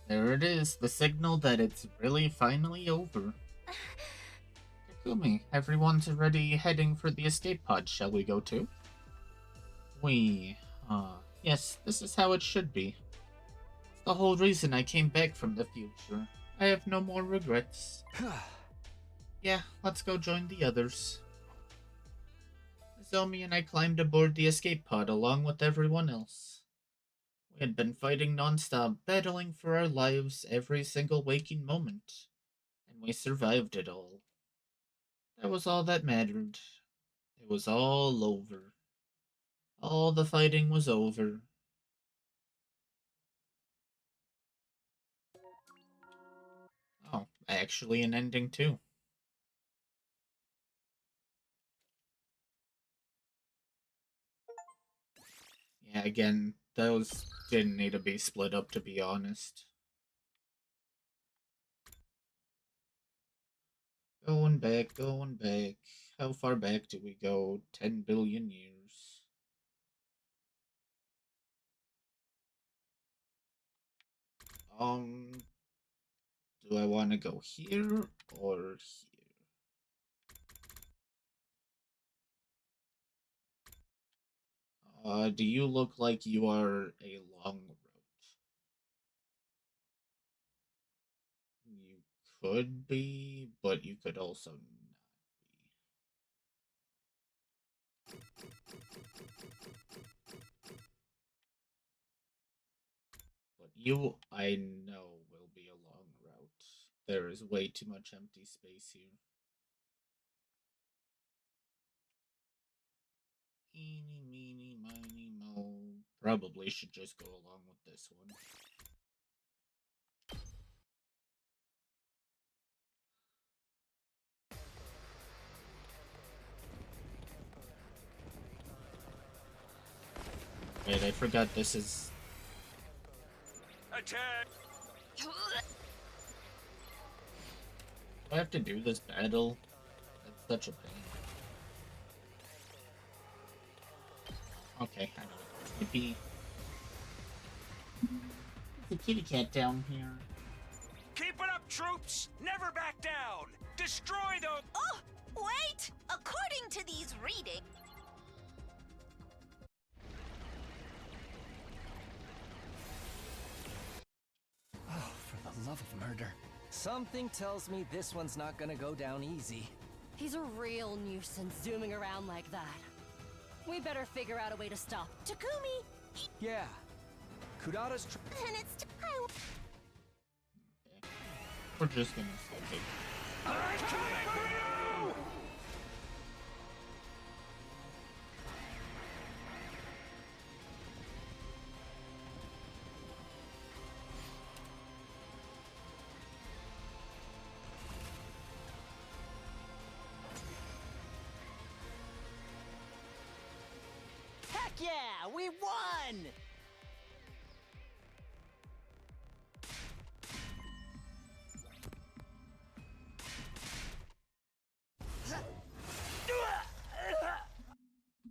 There it is, the signal that it's really finally over. Takumi, everyone's already heading for the escape pod. Shall we go too? Yes, this is how it should be. It's the whole reason I came back from the future. I have no more regrets. Yeah, let's go join the others. Zomi and I climbed aboard the escape pod along with everyone else. We had been fighting non-stop, battling for our lives every single waking moment, and we survived it all. That was all that mattered. It was all over. All the fighting was over. Oh, actually an ending too. Yeah, again, those didn't need to be split up, to be honest. Going back, going back. How far back do we go? 10 billion years. Do I want to go here or here? Do you look like you are a long route? You could be, but you could also not be. But you, I know, will be a long route. There is way too much empty space here. Eeny, meeny, miny, mo. Probably should just go along with this one. Wait, I forgot this is... Attack! Do I have to do this battle? That's such a pain. Okay, I know it. Maybe... The kitty cat down here. Keep it up, troops! Never back down! Destroy them! Oh, wait! According to these readings... Oh, for the love of murder. Something tells me this one's not gonna go down easy. He's a real nuisance zooming around like that. We better figure out a way to stop. Takumi! Yeah. Kudata's And it's... We're just gonna say... I'm coming for you! Heck yeah! We won!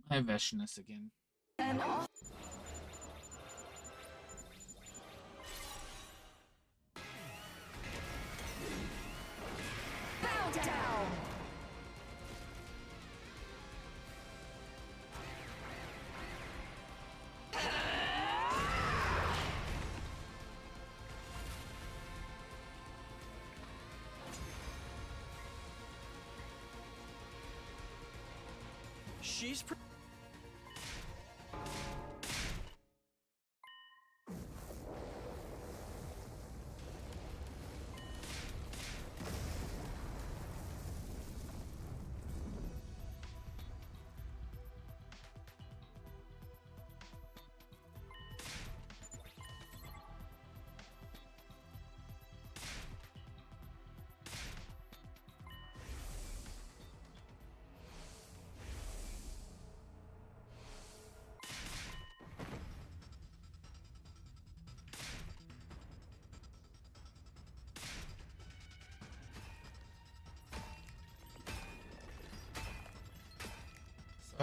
I have Veshness again. And off. Bow down! She's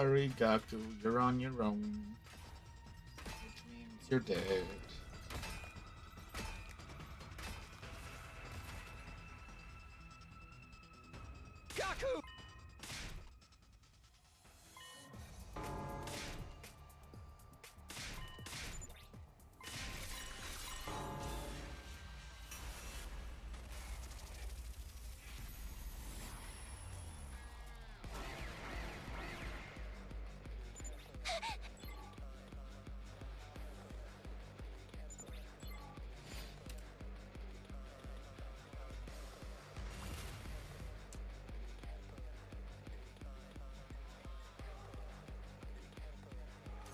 Sorry, Gaku, you're on your own. Which means you're dead. Gaku!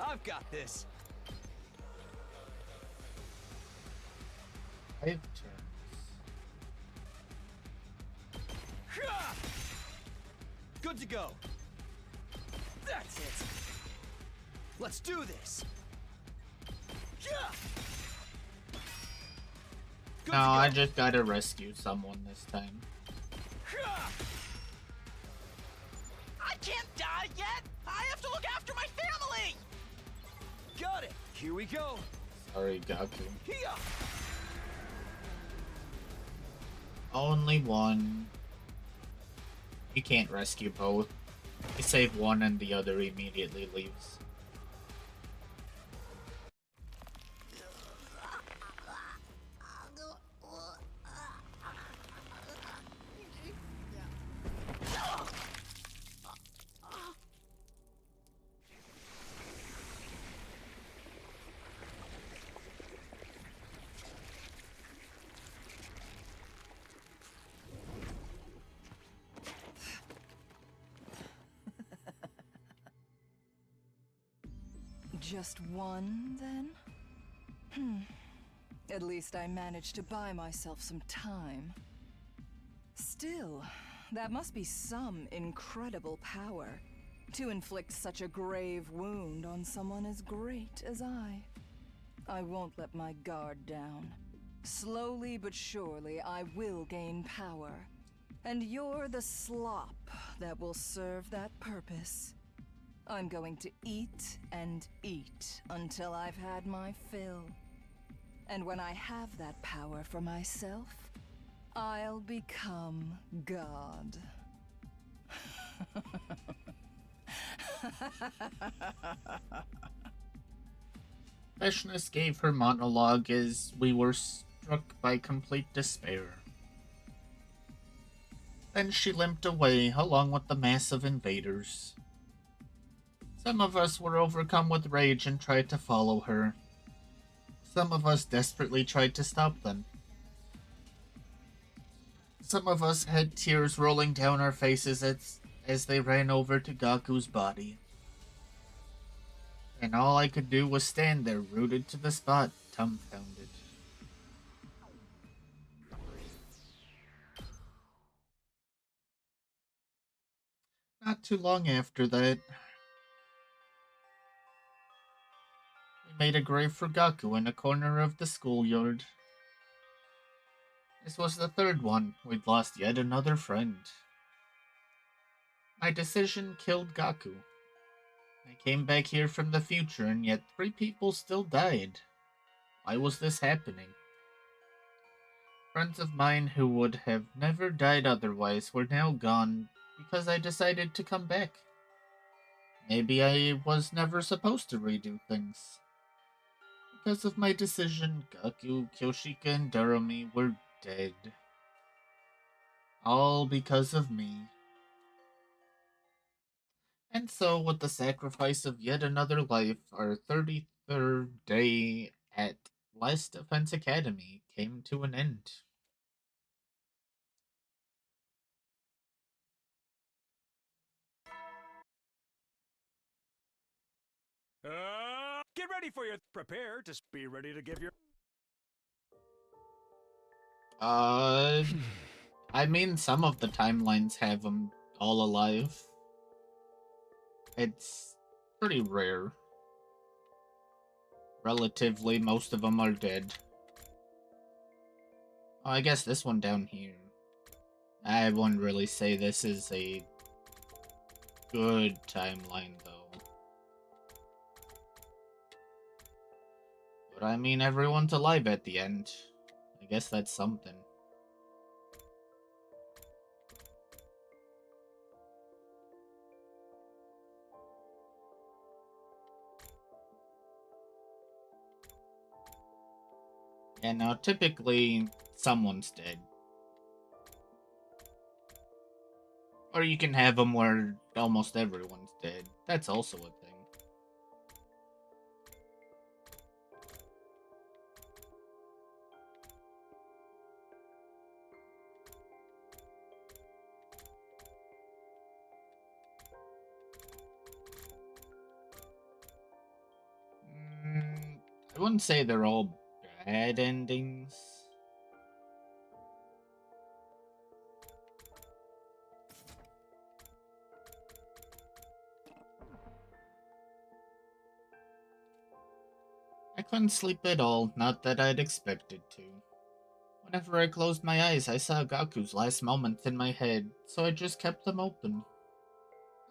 I've got this. 5 turns. Good to go. That's it. Let's do this. No, I just gotta rescue someone this time. I can't die yet! I have to look after my family! Got it. Here we go. Sorry, Gaku. Here. Only one. You can't rescue both. You save one and the other immediately leaves. Just one, then? At least I managed to buy myself some time. Still, that must be some incredible power to inflict such a grave wound on someone as great as I. I won't let my guard down. Slowly but surely, I will gain power. And you're the slop that will serve that purpose. I'm going to eat and eat until I've had my fill. And when I have that power for myself, I'll become God. Feshness gave her monologue as we were struck by complete despair. Then she limped away along with the mass of invaders. Some of us were overcome with rage and tried to follow her. Some of us desperately tried to stop them. Some of us had tears rolling down our faces as they ran over to Gaku's body. And all I could do was stand there, rooted to the spot, dumbfounded. Not too long after that, we made a grave for Gaku in a corner of the schoolyard. This was the third one. We'd lost yet another friend. My decision killed Gaku. I came back here from the future, and yet 3 people still died. Why was this happening? Friends of mine who would have never died otherwise were now gone because I decided to come back. Maybe I was never supposed to redo things. Because of my decision, Gaku, Kyoshika, and Darumi were dead. All because of me. And so, with the sacrifice of yet another life, our 33rd day at Last Defense Academy came to an end. Get ready for your prepare. Just be ready to give your. I mean, some of the timelines have them all alive. It's pretty rare. Relatively, most of them are dead. Oh, I guess this one down here. I wouldn't really say this is a good timeline, though. But I mean, everyone's alive at the end. I guess that's something. Yeah, now typically someone's dead. Or you can have them where almost everyone's dead. That's also a thing. I wouldn't say they're all bad endings. I couldn't sleep at all, not that I'd expected to. Whenever I closed my eyes, I saw Gaku's last moments in my head, so I just kept them open.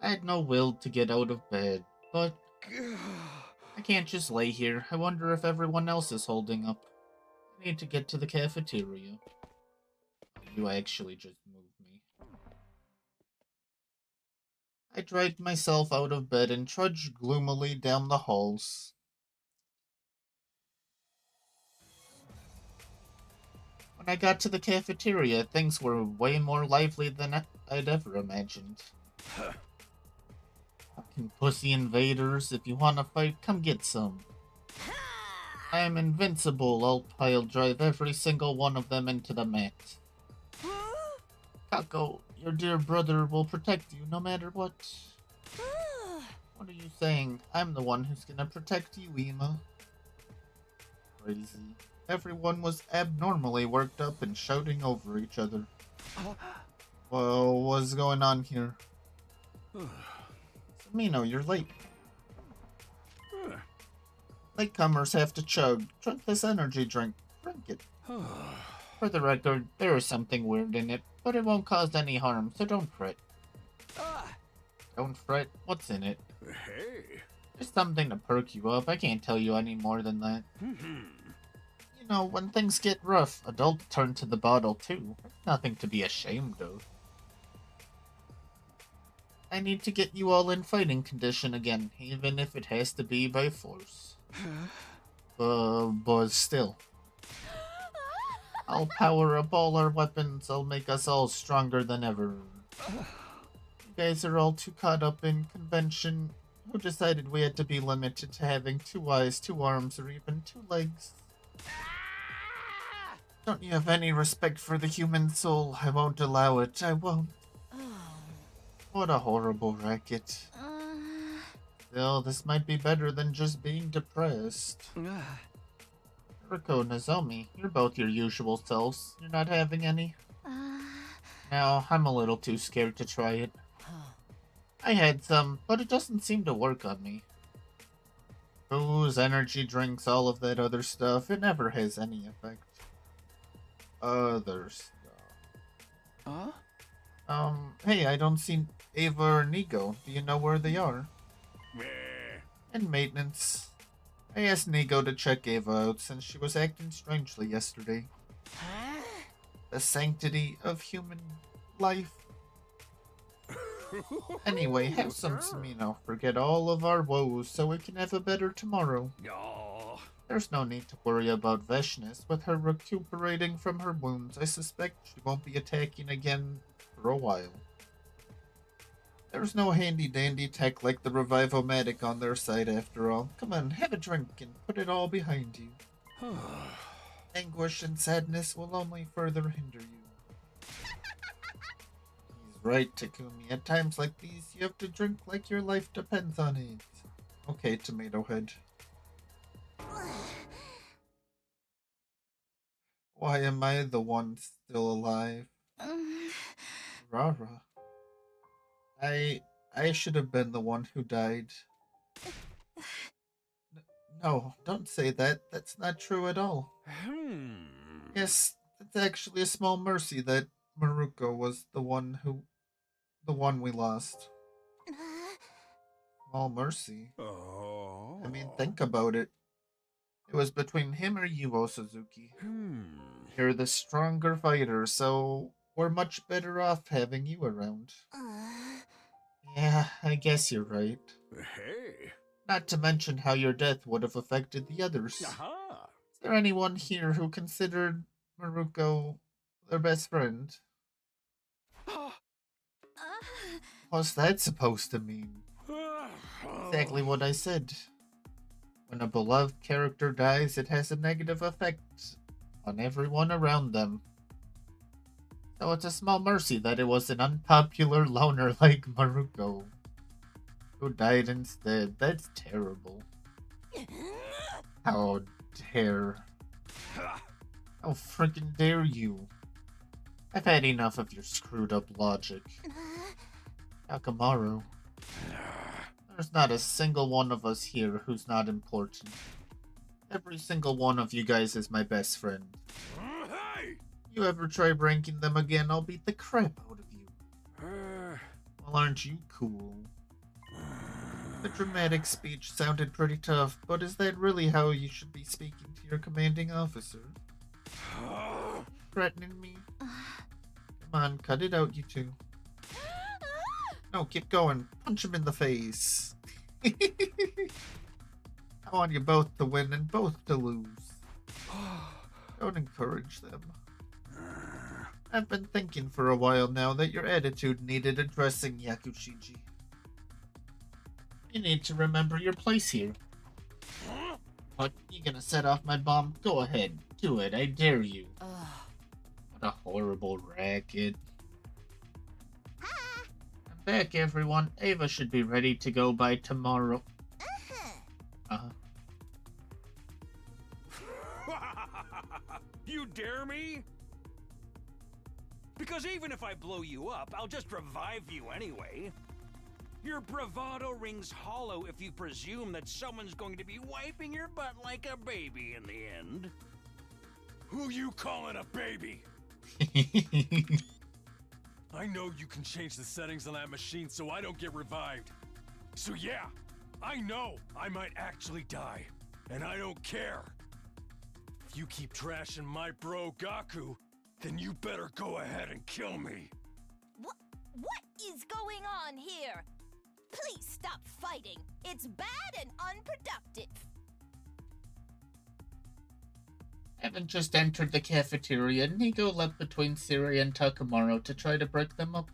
I had no will to get out of bed, but I can't just lay here. I wonder if everyone else is holding up. I need to get to the cafeteria. You actually just moved me. I dragged myself out of bed and trudged gloomily down the halls. When I got to the cafeteria, things were way more lively than I'd ever imagined. Fucking pussy invaders, if you wanna fight, come get some. I am invincible, I'll pile drive every single one of them into the mat. Kako, your dear brother will protect you no matter what. What are you saying? I'm the one who's gonna protect you, Ema. Crazy. Everyone was abnormally worked up and shouting over each other. Whoa, what's going on here? Samino, you're late. Latecomers have to chug. Drink this energy drink. Drink it. For the record, there is something weird in it, but it won't cause any harm, so don't fret. Don't fret? What's in it? Hey. Just something to perk you up. I can't tell you any more than that. You know, when things get rough, adults turn to the bottle too. Nothing to be ashamed of. I need to get you all in fighting condition again, even if it has to be by force. But still. I'll power up all our weapons, I'll make us all stronger than ever. You guys are all too caught up in convention. Who decided we had to be limited to having 2 eyes, 2 arms, or even 2 legs? Don't you have any respect for the human soul? I won't allow it, I won't. What a horrible racket. Still, this might be better than just being depressed. Riko, Nozomi, you're both your usual selves. You're not having any? No, I'm a little too scared to try it. I had some, but it doesn't seem to work on me. Booze, energy drinks, all of that other stuff, it never has any effect. Other stuff. Hey, I don't see Ava or Nigo. Do you know where they are? In maintenance. I asked Nigo to check Ava out since she was acting strangely yesterday. The sanctity of human life. Anyway, have some Samino. Forget all of our woes so we can have a better tomorrow. There's no need to worry about Veshnis. With her recuperating from her wounds, I suspect she won't be attacking again for a while. There's no handy-dandy tech like the Revivomatic on their side after all. Come on, have a drink and put it all behind you. Anguish and sadness will only further hinder you. He's right, Takumi. At times like these, you have to drink like your life depends on it. Okay, Tomato Head. Why am I the one still alive? Rara. I should have been the one who died. No, don't say that. That's not true at all. Yes, it's actually a small mercy that Maruko was the one we lost. Small mercy? I mean, think about it. It was between him or you, Suzuki. You're the stronger fighter, so we're much better off having you around. Yeah, I guess you're right. Hey. Not to mention how your death would have affected the others. Is there anyone here who considered Maruko their best friend? What's that supposed to mean? Exactly what I said. When a beloved character dies, it has a negative effect on everyone around them. So it's a small mercy that it was an unpopular loner like Maruko who died instead. That's terrible. How dare? How freaking dare you? I've had enough of your screwed up logic. Akamaru, there's not a single one of us here who's not important. Every single one of you guys is my best friend. You ever try ranking them again, I'll beat the crap out of you. Well, aren't you cool? The dramatic speech sounded pretty tough, but is that really how you should be speaking to your commanding officer? Threatening me? Come on, cut it out, you two. No, keep going. Punch him in the face. I want you both to win and both to lose. Don't encourage them. I've been thinking for a while now that your attitude needed addressing, Yakushiji. You need to remember your place here. What? You gonna set off my bomb? Go ahead. Do it. I dare you. What a horrible racket. I'm back, everyone. Ava should be ready to go by tomorrow. You dare me? Because even if I blow you up, I'll just revive you anyway. Your bravado rings hollow if you presume that someone's going to be wiping your butt like a baby in the end. Who you calling a baby? I know you can change the settings on that machine so I don't get revived. So yeah, I know I might actually die, and I don't care. If you keep trashing my bro Gaku, then you better go ahead and kill me. What is going on here? Please stop fighting. It's bad and unproductive. Having just entered the cafeteria, Nigo leapt between Siri and Takamaru to try to break them up.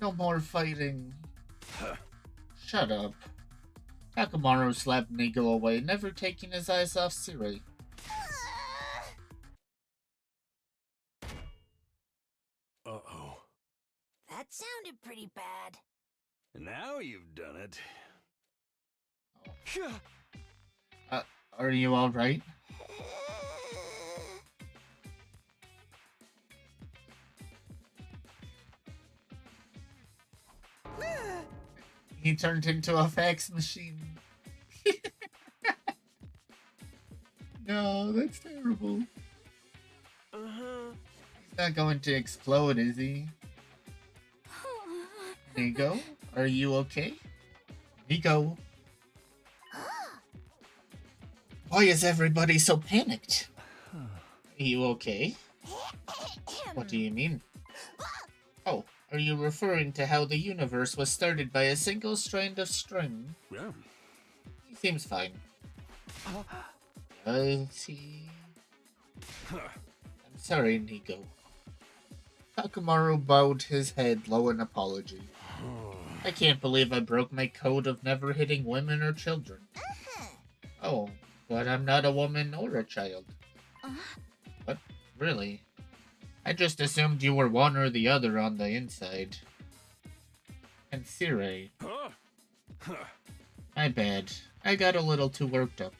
No more fighting. Shut up. Takamaru slapped Nigo away, never taking his eyes off Siri. Uh-oh. That sounded pretty bad. Now you've done it. Are you alright? He turned into a fax machine. No, that's terrible. He's not going to explode, is he? Nigo, are you okay? Nigo. Why is everybody so panicked? Are you okay? What do you mean? Oh, are you referring to how the universe was started by a single strand of string? Yeah. He seems fine. Does he? I'm sorry, Nigo. Takamaru bowed his head low in apology. I can't believe I broke my code of never hitting women or children. Oh, but I'm not a woman or a child. What? Really? I just assumed you were one or the other on the inside. And Sire. My bad. I got a little too worked up.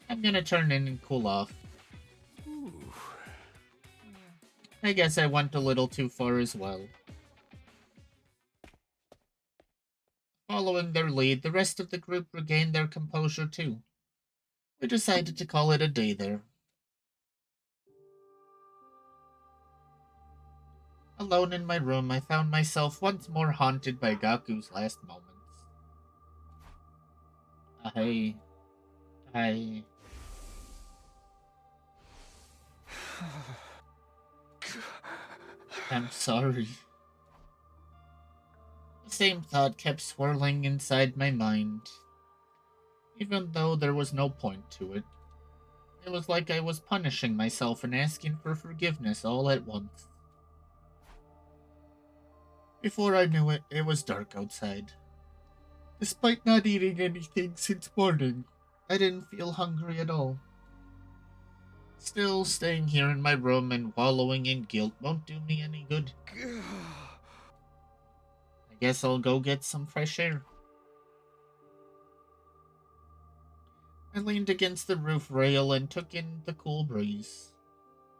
I'm gonna turn in and cool off. I guess I went a little too far as well. Following their lead, the rest of the group regained their composure too. We decided to call it a day there. Alone in my room, I found myself once more haunted by Gaku's last moments. I'm sorry. The same thought kept swirling inside my mind, even though there was no point to it. It was like I was punishing myself and asking for forgiveness all at once. Before I knew it, it was dark outside. Despite not eating anything since morning, I didn't feel hungry at all. Still, staying here in my room and wallowing in guilt won't do me any good. I guess I'll go get some fresh air. I leaned against the roof rail and took in the cool breeze.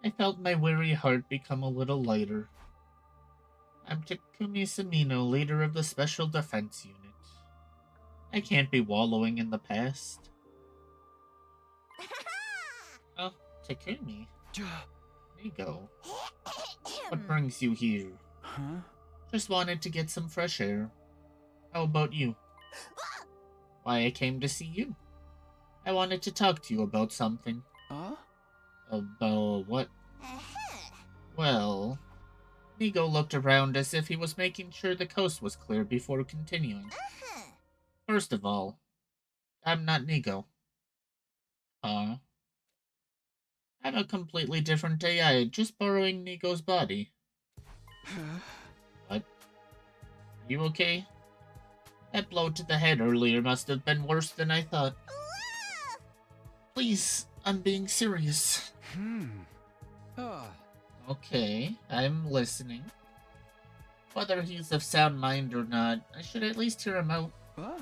I felt my weary heart become a little lighter. I'm Takumi Samino, leader of the Special Defense Unit. I can't be wallowing in the past. Oh, Takumi. Nigo. What brings you here? Huh? Just wanted to get some fresh air. How about you? Why, I came to see you. I wanted to talk to you about something. About what? Well, Nigo looked around as if he was making sure the coast was clear before continuing. First of all, I'm not Nigo. I'm a completely different AI, just borrowing Nigo's body. What? You okay? That blow to the head earlier must have been worse than I thought. Please, I'm being serious. Okay, I'm listening. Whether he's of sound mind or not, I should at least hear him out. You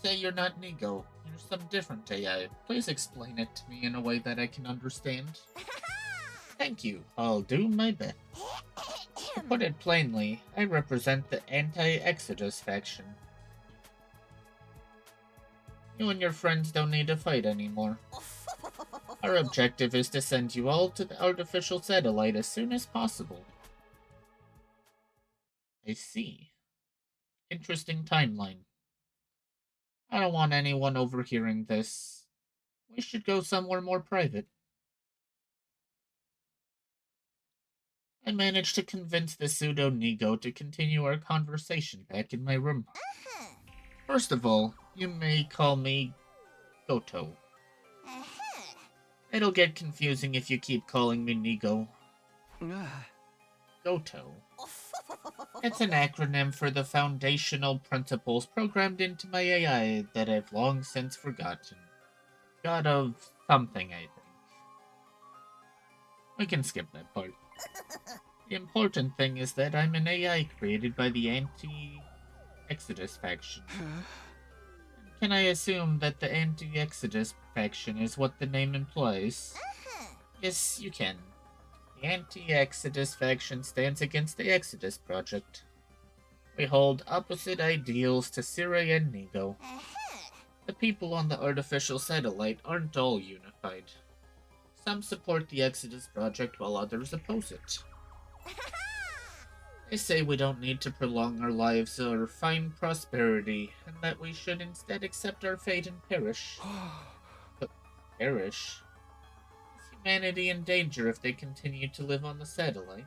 say you're not Nigo. You're some different AI. Please explain it to me in a way that I can understand. Thank you. I'll do my best. To put it plainly, I represent the anti-Exodus faction. You and your friends don't need to fight anymore. Our objective is to send you all to the artificial satellite as soon as possible. I see. Interesting timeline. I don't want anyone overhearing this. We should go somewhere more private. I managed to convince the pseudo-Nigo to continue our conversation back in my room. First of all, you may call me Goto. It'll get confusing if you keep calling me Nigo. Goto. It's an acronym for the foundational principles programmed into my AI that I've long since forgotten. God of something, I think. We can skip that part. The important thing is that I'm an AI created by the anti-Exodus faction. Can I assume that the anti-Exodus faction is what the name implies? Yes, you can. The anti-Exodus faction stands against the Exodus Project. We hold opposite ideals to Siri and Nigo. The people on the artificial satellite aren't all unified. Some support the Exodus Project while others oppose it. They say we don't need to prolong our lives or find prosperity, and that we should instead accept our fate and perish. But perish? Is humanity in danger if they continue to live on the satellite?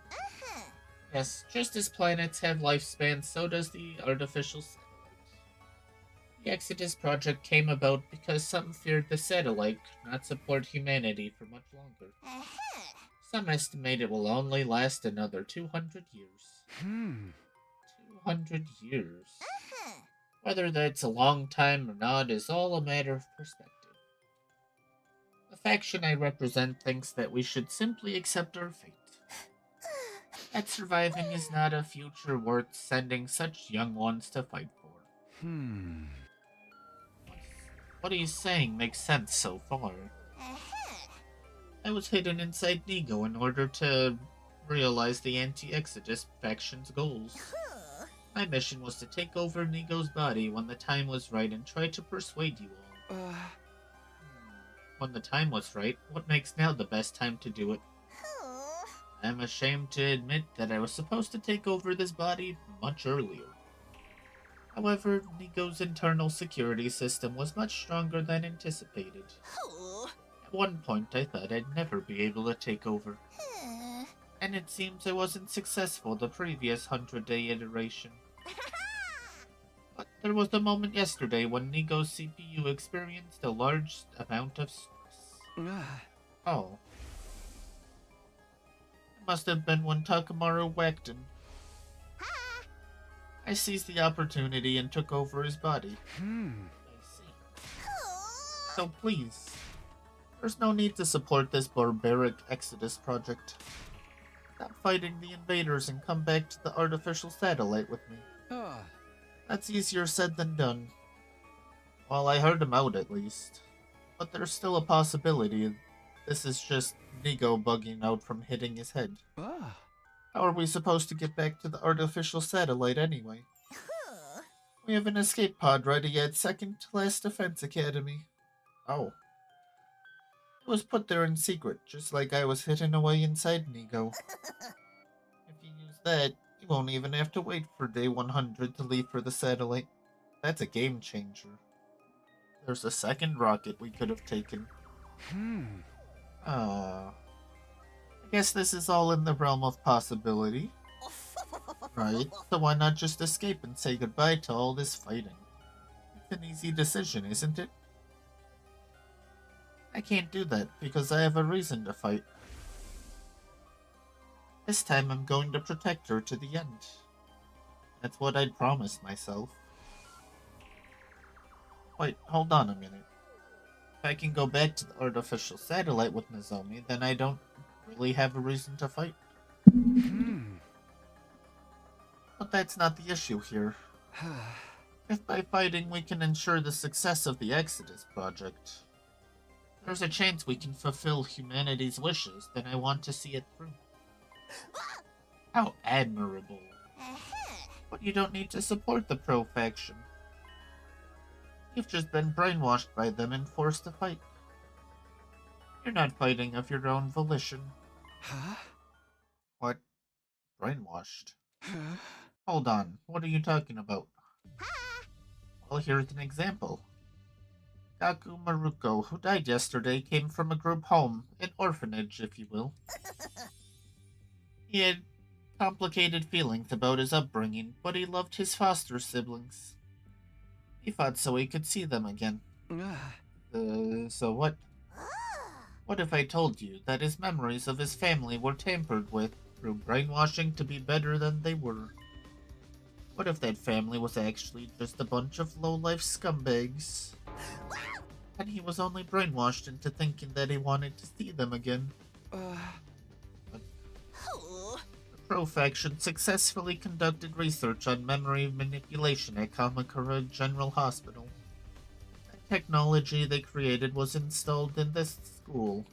Yes, just as planets have lifespans, so does the artificial satellite. The Exodus Project came about because some feared the satellite could not support humanity for much longer. Some estimate it will only last another 200 years. 200 years. Whether that's a long time or not is all a matter of perspective. The faction I represent thinks that we should simply accept our fate. That surviving is not a future worth sending such young ones to fight for. What he's saying makes sense so far. I was hidden inside Nigo in order to realize the anti-Exodus faction's goals. My mission was to take over Nigo's body when the time was right and try to persuade you all. When the time was right, what makes now the best time to do it? I'm ashamed to admit that I was supposed to take over this body much earlier. However, Nigo's internal security system was much stronger than anticipated. At one point, I thought I'd never be able to take over. And it seems I wasn't successful the previous 100-day iteration. But there was a moment yesterday when Nigo's CPU experienced a large amount of stress. Oh. It must have been when Takamaru whacked him. I seized the opportunity and took over his body. I see. So please, there's no need to support this barbaric Exodus project. Stop fighting the invaders and come back to the artificial satellite with me. That's easier said than done. Well, I heard him out at least. but there's still a possibility this is just Nigo bugging out from hitting his head. Ah. How are we supposed to get back to the artificial satellite anyway? We have an escape pod ready at second to last defense academy. Oh. It was put there in secret, just like I was hidden away inside Nigo. If you use that, you won't even have to wait for day 100 to leave for the satellite. That's a game changer. There's a second rocket we could have taken. I guess this is all in the realm of possibility. Right, so why not just escape and say goodbye to all this fighting? It's an easy decision, isn't it? I can't do that because I have a reason to fight. This time I'm going to protect her to the end. That's what I'd promised myself. Wait, hold on a minute. If I can go back to the artificial satellite with Nozomi, then I don't really have a reason to fight. But that's not the issue here. If by fighting we can ensure the success of the Exodus project, there's a chance we can fulfill humanity's wishes, then I want to see it through. How admirable. But you don't need to support the Pro faction. You've just been brainwashed by them and forced to fight. You're not fighting of your own volition. Huh? What? Brainwashed? Hold on, what are you talking about? Well, here's an example. Gaku Maruko, who died yesterday, came from a group home, an orphanage, if you will. He had complicated feelings about his upbringing, but he loved his foster siblings. He fought so he could see them again. So what? What if I told you that his memories of his family were tampered with through brainwashing to be better than they were? What if that family was actually just a bunch of low-life scumbags? And he was only brainwashed into thinking that he wanted to see them again. The Pro faction successfully conducted research on memory manipulation at Kamakura General Hospital. The technology they created was installed in this school.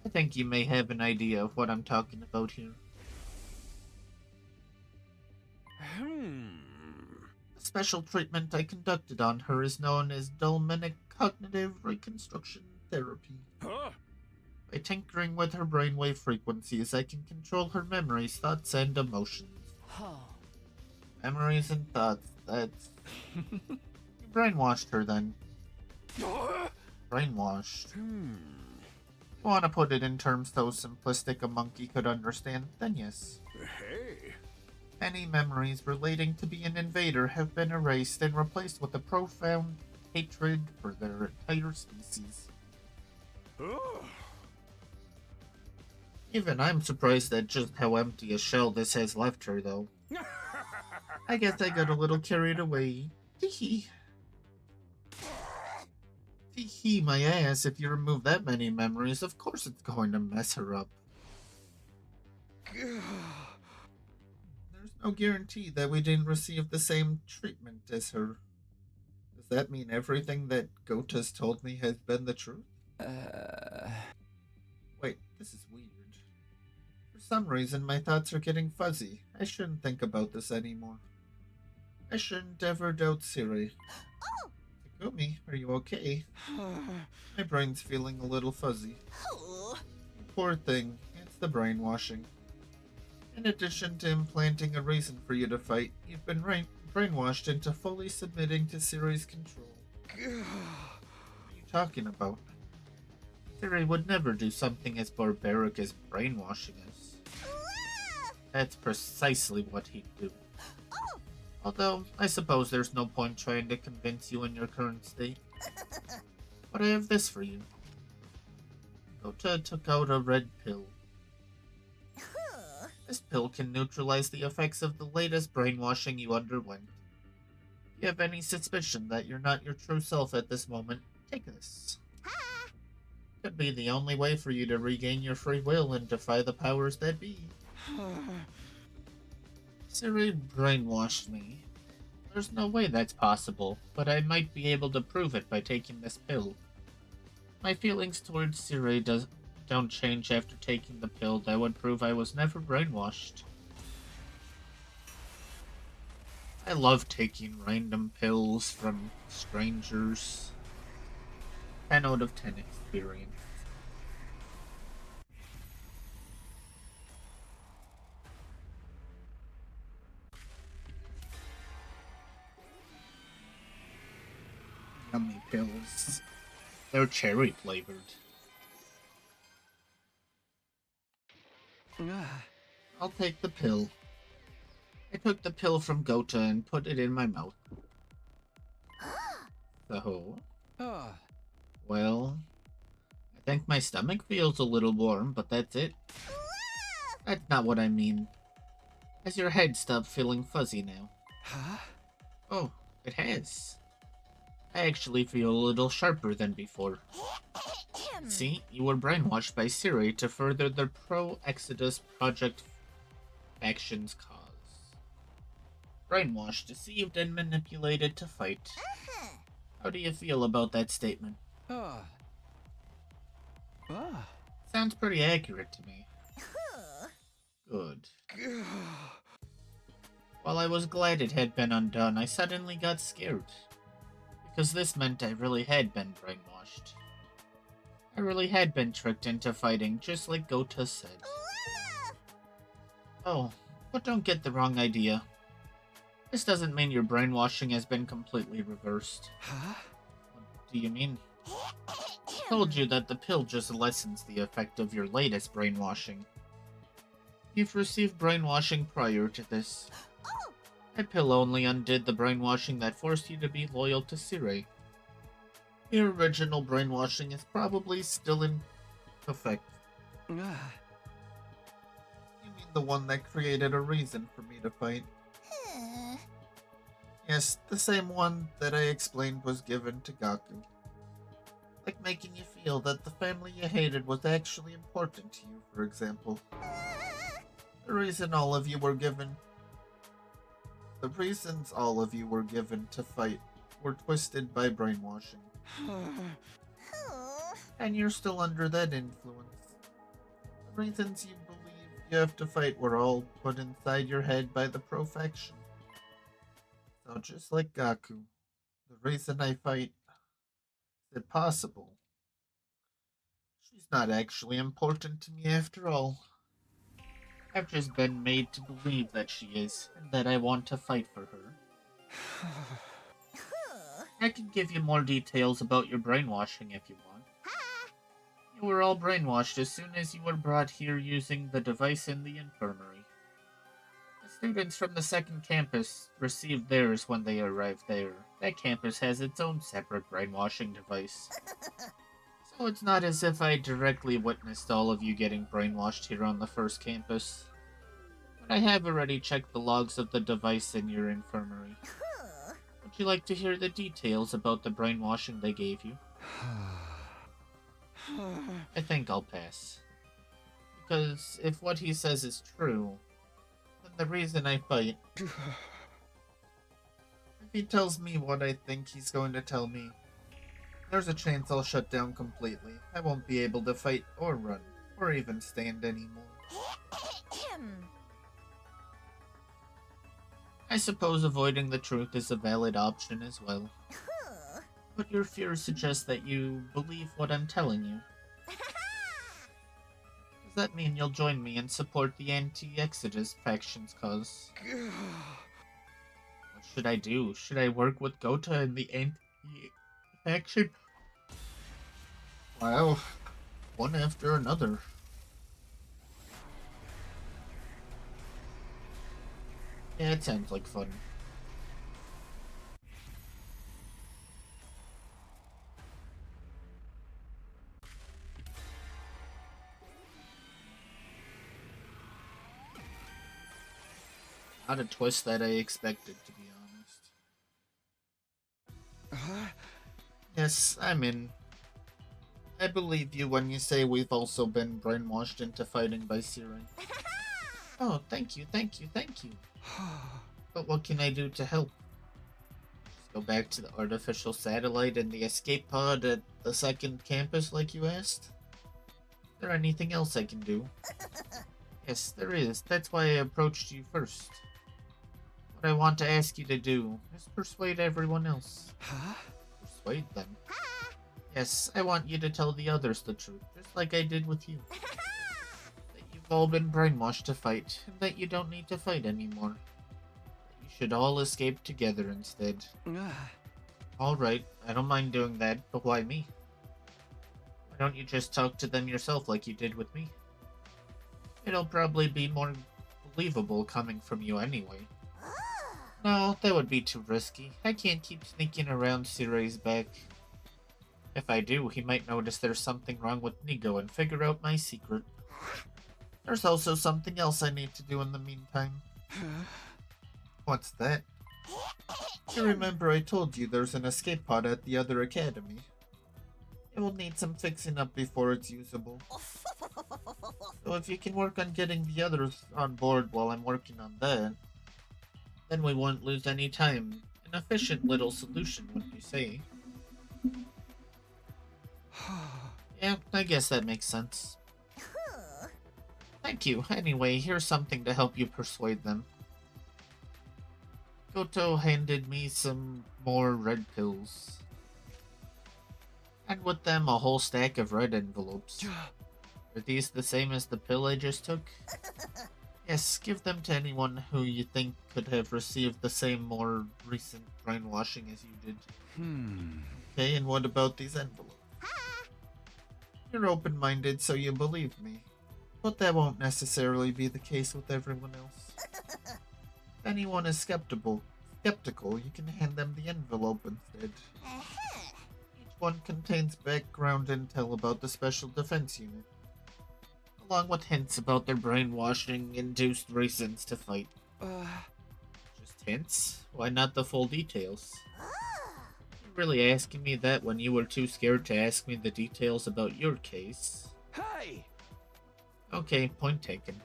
I think you may have an idea of what I'm talking about here. The special treatment I conducted on her is known as Dolmenic Cognitive Reconstruction Therapy. By tinkering with her brainwave frequencies, I can control her memories, thoughts, and emotions. Memories and thoughts, that's... You brainwashed her, then. Brainwashed. You want to put it in terms so simplistic a monkey could understand, then yes. Hey. Any memories relating to being an invader have been erased and replaced with a profound hatred for their entire species. Even I'm surprised at just how empty a shell this has left her, though. I guess I got a little carried away. Tee-hee. Tee-hee, my ass, if you remove that many memories, of course it's going to mess her up. There's no guarantee that we didn't receive the same treatment as her. Does that mean everything that Gota's told me has been the truth? Wait, this is weird. For some reason, my thoughts are getting fuzzy. I shouldn't think about this anymore. I shouldn't ever doubt Siri. Takumi, are you okay? My brain's feeling a little fuzzy. Poor thing, it's the brainwashing. In addition to implanting a reason for you to fight, you've been brainwashed into fully submitting to Siri's control. What are you talking about? Siri would never do something as barbaric as brainwashing us. That's precisely what he'd do. Although, I suppose there's no point trying to convince you in your current state. But I have this for you. Gota took out a red pill. This pill can neutralize the effects of the latest brainwashing you underwent. If you have any suspicion that you're not your true self at this moment, take this. Could be the only way for you to regain your free will and defy the powers that be. Siri brainwashed me. There's no way that's possible, but I might be able to prove it by taking this pill. my feelings towards Sirei don't change after taking the pill, that would prove I was never brainwashed. I love taking random pills from strangers. 10 out of 10 experience. Yummy pills. They're cherry flavored. I'll take the pill. I took the pill from Gota and put it in my mouth. So, well, I think my stomach feels a little warm, but that's it. That's not what I mean. Has your head stopped feeling fuzzy now? Huh? Oh, it has. I actually feel a little sharper than before. See, you were brainwashed by Siri to further the pro-Exodus Project faction's cause. Brainwashed, deceived, and manipulated to fight. How do you feel about that statement? Sounds pretty accurate to me. Good. While I was glad it had been undone, I suddenly got scared. Because this meant I really had been brainwashed. I really had been tricked into fighting, just like Gota said. Oh, but don't get the wrong idea. This doesn't mean your brainwashing has been completely reversed. Huh? What do you mean? I told you that the pill just lessens the effect of your latest brainwashing. You've received brainwashing prior to this. My pill only undid the brainwashing that forced you to be loyal to Sirei. Your original brainwashing is probably still in effect. You mean the one that created a reason for me to fight? Yes, the same one that I explained was given to Gaku. Like making you feel that the family you hated was actually important to you, for example. The reasons all of you were given to fight were twisted by brainwashing. And you're still under that influence. The reasons you believe you have to fight were all put inside your head by the pro-faction. So just like Gaku, the reason I fight is it possible. She's not actually important to me after all. I've just been made to believe that she is, and that I want to fight for her. I can give you more details about your brainwashing if you want. You were all brainwashed as soon as you were brought here using the device in the infirmary. The students from the second campus received theirs when they arrived there. That campus has its own separate brainwashing device. So it's not as if I directly witnessed all of you getting brainwashed here on the first campus. But I have already checked the logs of the device in your infirmary. Would you like to hear the details about the brainwashing they gave you? I think I'll pass. Because if what he says is true, then the reason I fight... If he tells me what I think he's going to tell me, there's a chance I'll shut down completely. I won't be able to fight or run, or even stand anymore. I suppose avoiding the truth is a valid option as well. But your fears suggest that you believe what I'm telling you. Does that mean you'll join me and support the anti-Exodus faction's cause? What should I do? Should I work with Gota and the anti-faction? Wow, one after another. Yeah, it sounds like fun. Not a twist that I expected, to be honest. Yes, I'm in. I believe you when you say we've also been brainwashed into fighting by Siri. Oh, thank you, thank you, thank you. But what can I do to help? Just Go back to the artificial satellite and the escape pod at the second campus like you asked? Is there anything else I can do? Yes, there is. That's why I approached you first. What I want to ask you to do is persuade everyone else. Huh? Persuade them? Yes, I want you to tell the others the truth, just like I did with you. That you've all been brainwashed to fight, and that you don't need to fight anymore. That you should all escape together instead. Alright, I don't mind doing that, but why me? Why don't you just talk to them yourself like you did with me? It'll probably be more believable coming from you anyway. No, that would be too risky. I can't keep sneaking around Siray's back. If I do, he might notice there's something wrong with Nigo and figure out my secret. There's also something else I need to do in the meantime. What's that? You remember I told you there's an escape pod at the other academy? It will need some fixing up before it's usable. So if you can work on getting the others on board while I'm working on that, then we won't lose any time. An efficient little solution, wouldn't you say? Yeah, I guess that makes sense. Thank you. Anyway, here's something to help you persuade them. Goto handed me some more red pills. And with them a whole stack of red envelopes. Are these the same as the pill I just took? Yes, give them to anyone who you think could have received the same more recent brainwashing as you did. Okay, and what about these envelopes? You're open-minded, so you believe me. But that won't necessarily be the case with everyone else. If anyone is skeptical, you can hand them the envelope instead. Each one contains background intel about the Special Defense Unit, along with hints about their brainwashing-induced reasons to fight. Just hints? Why not the full details? You're really asking me that when you were too scared to ask me the details about your case? Hey! Okay, point taken.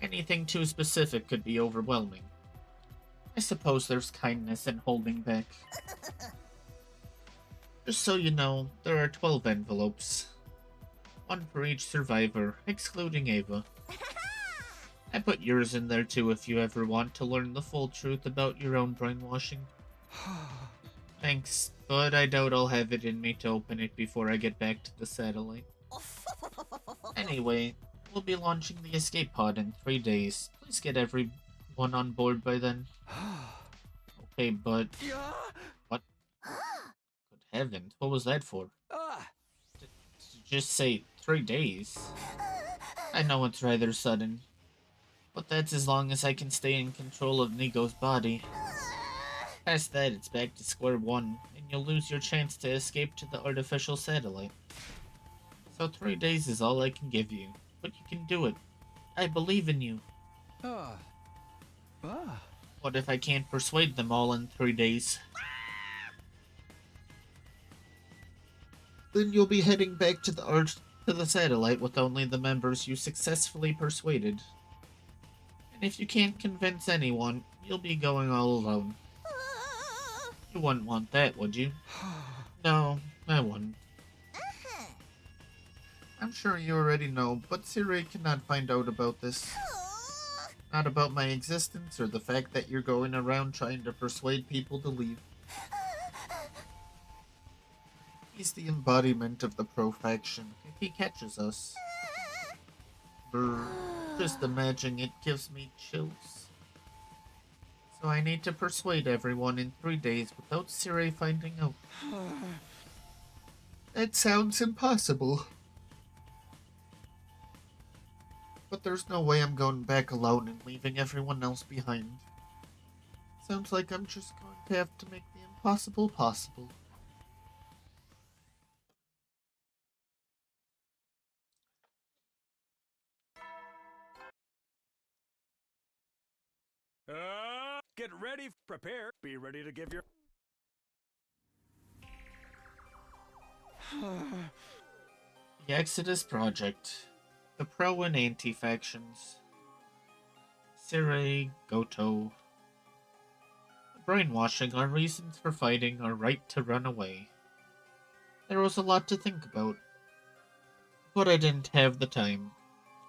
Anything too specific could be overwhelming. I suppose there's kindness in holding back. Just so you know, there are 12 envelopes. One for each survivor, excluding Ava. I put yours in there too if you ever want to learn the full truth about your own brainwashing. Thanks, but I doubt I'll have it in me to open it before I get back to the satellite. Anyway, we'll be launching the escape pod in 3 days. Please get everyone on board by then. Okay, but... What? Good heavens, what was that for? Did you just say 3 days? I know it's rather sudden, but that's as long as I can stay in control of Nigo's body. Past that, it's back to square one, and you'll lose your chance to escape to the artificial satellite. So 3 days is all I can give you, but you can do it. I believe in you. What if I can't persuade them all in 3 days? Then you'll be heading back to the satellite with only the members you successfully persuaded. And if you can't convince anyone, you'll be going all alone. You wouldn't want that, would you? No, I wouldn't. I'm sure you already know, but Siri cannot find out about this. Not about my existence or the fact that you're going around trying to persuade people to leave. He's the embodiment of the Pro-faction. If he catches us... Brr, just imagining it gives me chills. So I need to persuade everyone in 3 days without Siri finding out. That sounds impossible. But there's no way I'm going back alone and leaving everyone else behind. Sounds like I'm just going to have to make the impossible possible. Get ready, prepare, be ready to give your... The Exodus Project. The pro and anti factions. Sirei, Goto. The brainwashing, our reasons for fighting, our right to run away. There was a lot to think about, but I didn't have the time.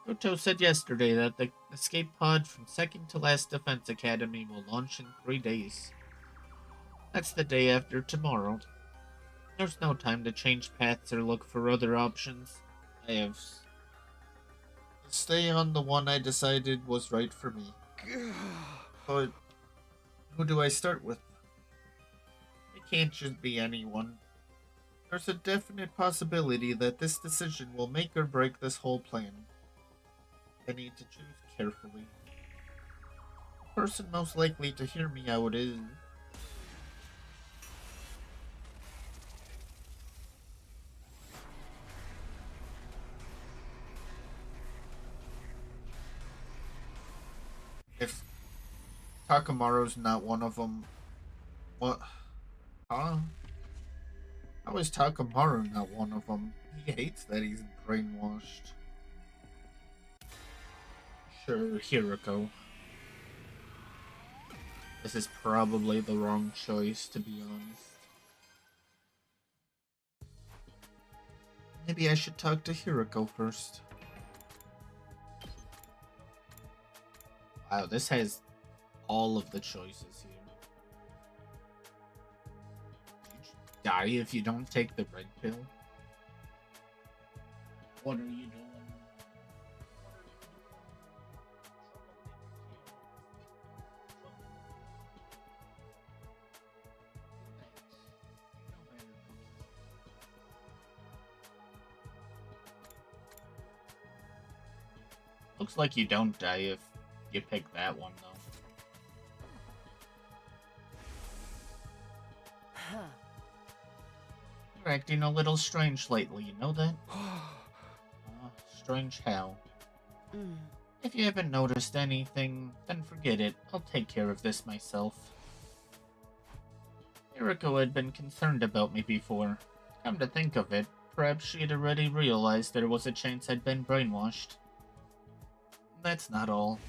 Goto said yesterday that the escape pod from second to last Defense Academy will launch in 3 days. That's the day after tomorrow. There's no time to change paths or look for other options. I have to stay on the one I decided was right for me. But who do I start with? It can't just be anyone. There's a definite possibility that this decision will make or break this whole plan. I need to choose carefully. The person most likely to hear me out is... If Takamaru's not one of them... What? Huh? How is Takamaru not one of them? He hates that he's brainwashed. Sure, Hiroko. This is probably the wrong choice, to be honest. Maybe I should talk to Hiroko first. Wow, this has all of the choices here. You die if you don't take the red pill? What are you doing? Looks like you don't die if you pick that one, though. You're acting a little strange lately, you know that? Strange how? If you haven't noticed anything, then forget it. I'll take care of this myself. Hiroko had been concerned about me before. Come to think of it, perhaps she had already realized there was a chance I'd been brainwashed. That's not all.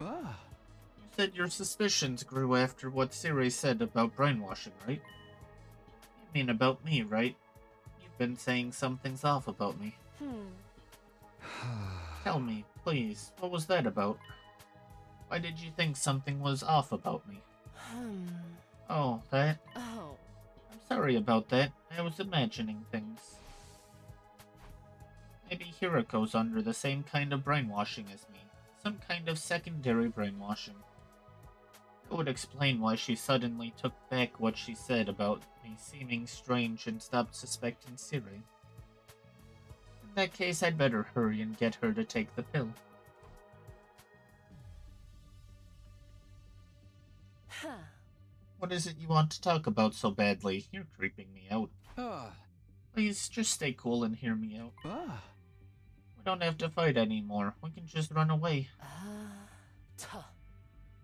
You said your suspicions grew after what Siri said about brainwashing, right? You mean about me, right? You've been saying something's off about me. Tell me, please, what was that about? Why did you think something was off about me? Oh, that? Oh. I'm sorry about that. I was imagining things. Maybe Hiroko's under the same kind of brainwashing as me. Some kind of secondary brainwashing. It would explain why she suddenly took back what she said about me seeming strange and stopped suspecting Siri. In that case, I'd better hurry and get her to take the pill. What is it you want to talk about so badly? You're creeping me out. Please, just stay cool and hear me out. We don't have to fight anymore. We can just run away.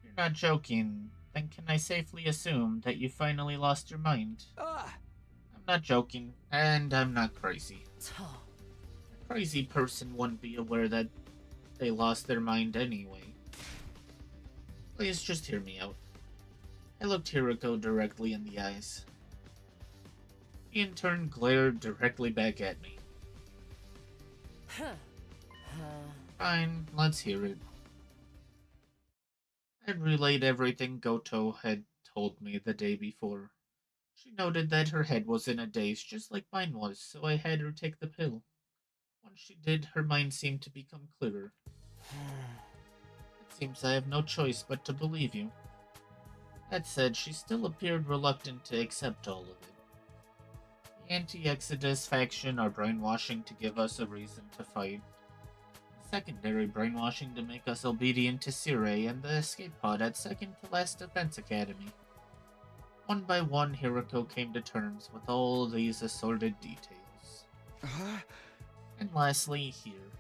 You're not joking. Then can I safely assume that you finally lost your mind? I'm not joking, and I'm not crazy. A crazy person wouldn't be aware that they lost their mind anyway. Please just hear me out. I looked Hiroko directly in the eyes. He in turn glared directly back at me. Fine, let's hear it. I relayed everything Goto had told me the day before. She noted that her head was in a daze just like mine was, so I had her take the pill. Once she did, her mind seemed to become clearer. It seems I have no choice but to believe you. That said, she still appeared reluctant to accept all of it. The anti-Exodus faction are brainwashing to give us a reason to fight. Secondary brainwashing to make us obedient to Sirei and the escape pod at second to last Defense Academy. One by one, Hiroko came to terms with all these assorted details. And lastly, here.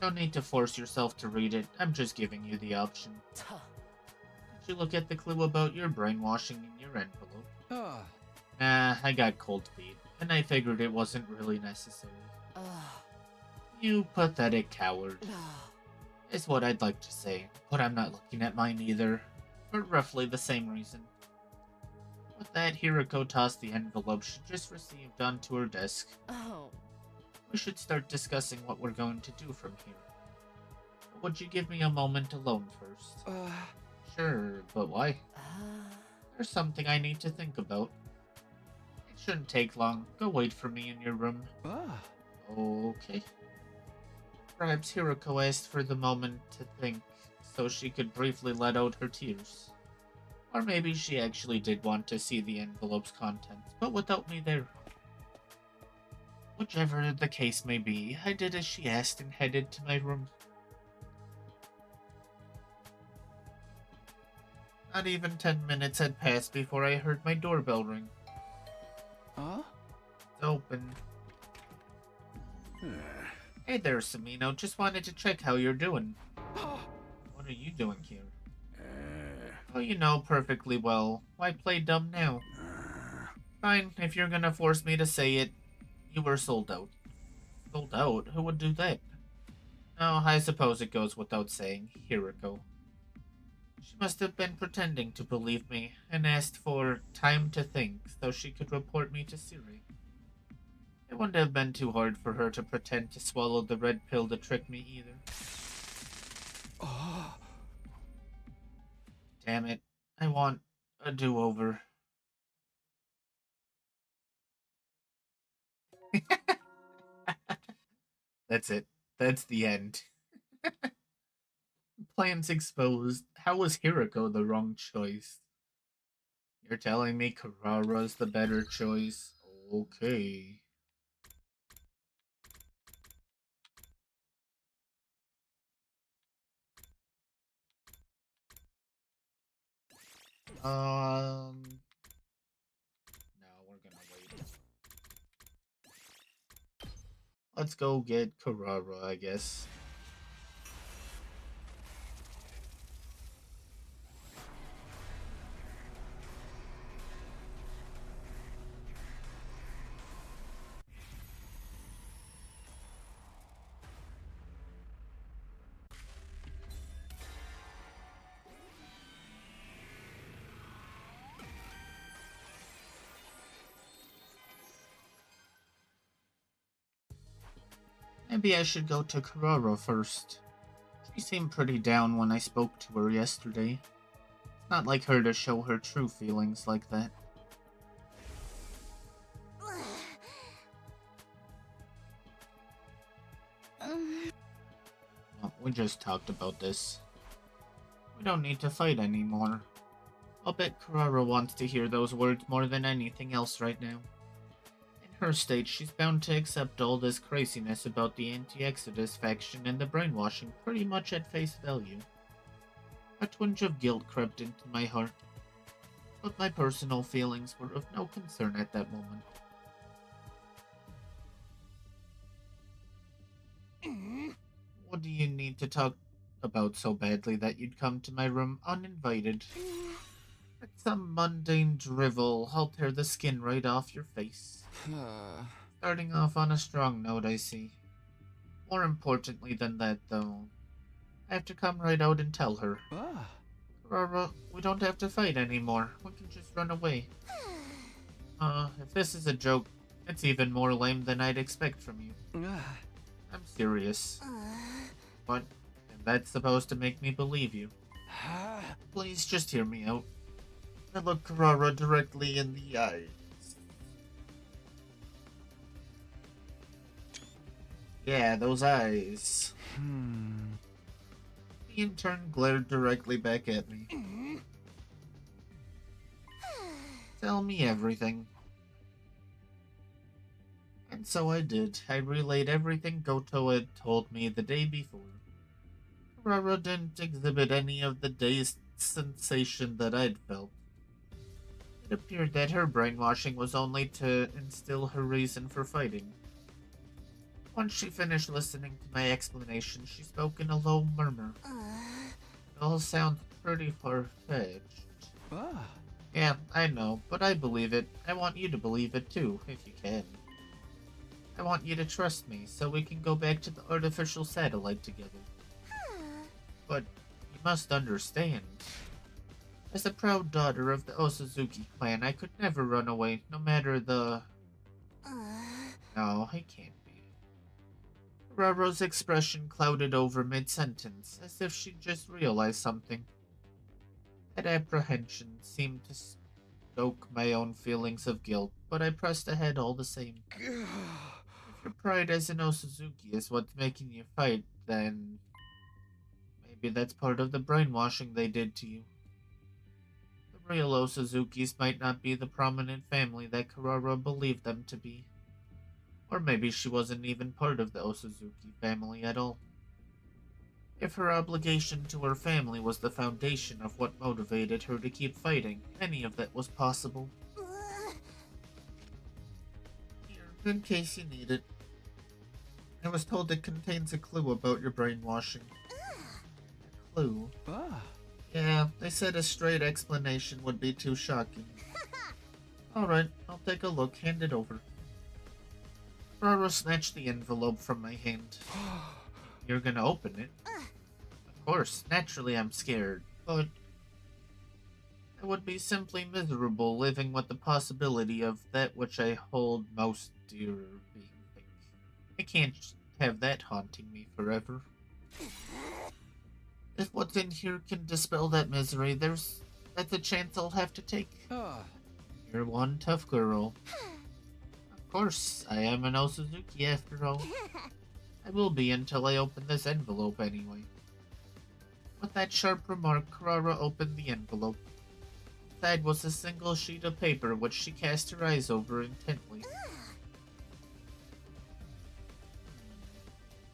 No need to force yourself to read it, I'm just giving you the option. Did you look at the clue about your brainwashing in your envelope? Nah, I got cold feet, and I figured it wasn't really necessary. You pathetic coward. Is what I'd like to say, but I'm not looking at mine either. for roughly the same reason. With that, Hiroko tossed the envelope she just received onto her desk. Oh. We should start discussing what we're going to do from here. Would you give me a moment alone first? Sure, but why? There's something I need to think about. It shouldn't take long. Go wait for me in your room. Okay. Perhaps Hiroko asked for the moment to think, so she could briefly let out her tears. Or maybe she actually did want to see the envelope's contents, but without me there. Whichever the case may be, I did as she asked and headed to my room. Not even 10 minutes had passed before I heard my doorbell ring. It's open. Hey there, Samino. Just wanted to check how you're doing. What are you doing here? Oh, you know perfectly well. Why play dumb now? Fine, if you're gonna force me to say it, you were sold out. Sold out? Who would do that? Oh, I suppose it goes without saying. Hiroko. She must have been pretending to believe me and asked for time to think so she could report me to Siri. It wouldn't have been too hard for her to pretend to swallow the red pill to trick me either. Damn it. I want a do-over. That's it. That's the end. Plans exposed. How was Hiroko the wrong choice? You're telling me Karara's the better choice? Okay. No, we're gonna wait. Let's go get Karara, I guess. Maybe I should go to Karara first. She seemed pretty down when I spoke to her yesterday. It's not like her to show her true feelings like that. No, we just talked about this. We don't need to fight anymore. I'll bet Karara wants to hear those words more than anything else right now. In her state, she's bound to accept all this craziness about the anti-Exodus faction and the brainwashing pretty much at face value. A twinge of guilt crept into my heart, but my personal feelings were of no concern at that moment. What do you need to talk about so badly that you'd come to my room uninvited? It's some mundane drivel. I'll tear the skin right off your face. Starting off on a strong note, I see. More importantly than that, though, I have to come right out and tell her. Karara, we don't have to fight anymore. We can just run away. If this is a joke, it's even more lame than I'd expect from you. I'm serious. What? And that's supposed to make me believe you. Please just hear me out. I look Karara directly in the eyes. Yeah, those eyes. He in turn glared directly back at me. Tell me everything. And so I did. I relayed everything Goto had told me the day before. Karara didn't exhibit any of the dazed sensation that I'd felt. It appeared that her brainwashing was only to instill her reason for fighting. Once she finished listening to my explanation, she spoke in a low murmur. It all sounds pretty far-fetched. Yeah, I know, but I believe it. I want you to believe it too, if you can. I want you to trust me, so we can go back to the artificial satellite together. But you must understand. As a proud daughter of the Osuzuki clan, I could never run away, no matter the... No, I can't be. Raro's expression clouded over mid-sentence, as if she just realized something. That apprehension seemed to stoke my own feelings of guilt, but I pressed ahead all the same. If your pride as an Osuzuki is what's making you fight, then maybe that's part of the brainwashing they did to you. The real Osuzukis might not be the prominent family that Karara believed them to be. Or maybe she wasn't even part of the Osuzuki family at all. If her obligation to her family was the foundation of what motivated her to keep fighting, any of that was possible. Here, in case you need it. I was told it contains a clue about your brainwashing. A clue? Yeah, they said a straight explanation would be too shocking. Alright, I'll take a look. Hand it over. Rara snatched the envelope from my hand. You're gonna open it? Of course, naturally I'm scared, but I would be simply miserable living with the possibility of that which I hold most dear being fake. I can't have that haunting me forever. If what's in here can dispel that misery, that's a chance I'll have to take. You're one tough girl. Of course, I am an Osuzuki after all. I will be until I open this envelope anyway. With that sharp remark, Karara opened the envelope. Inside was a single sheet of paper which she cast her eyes over intently.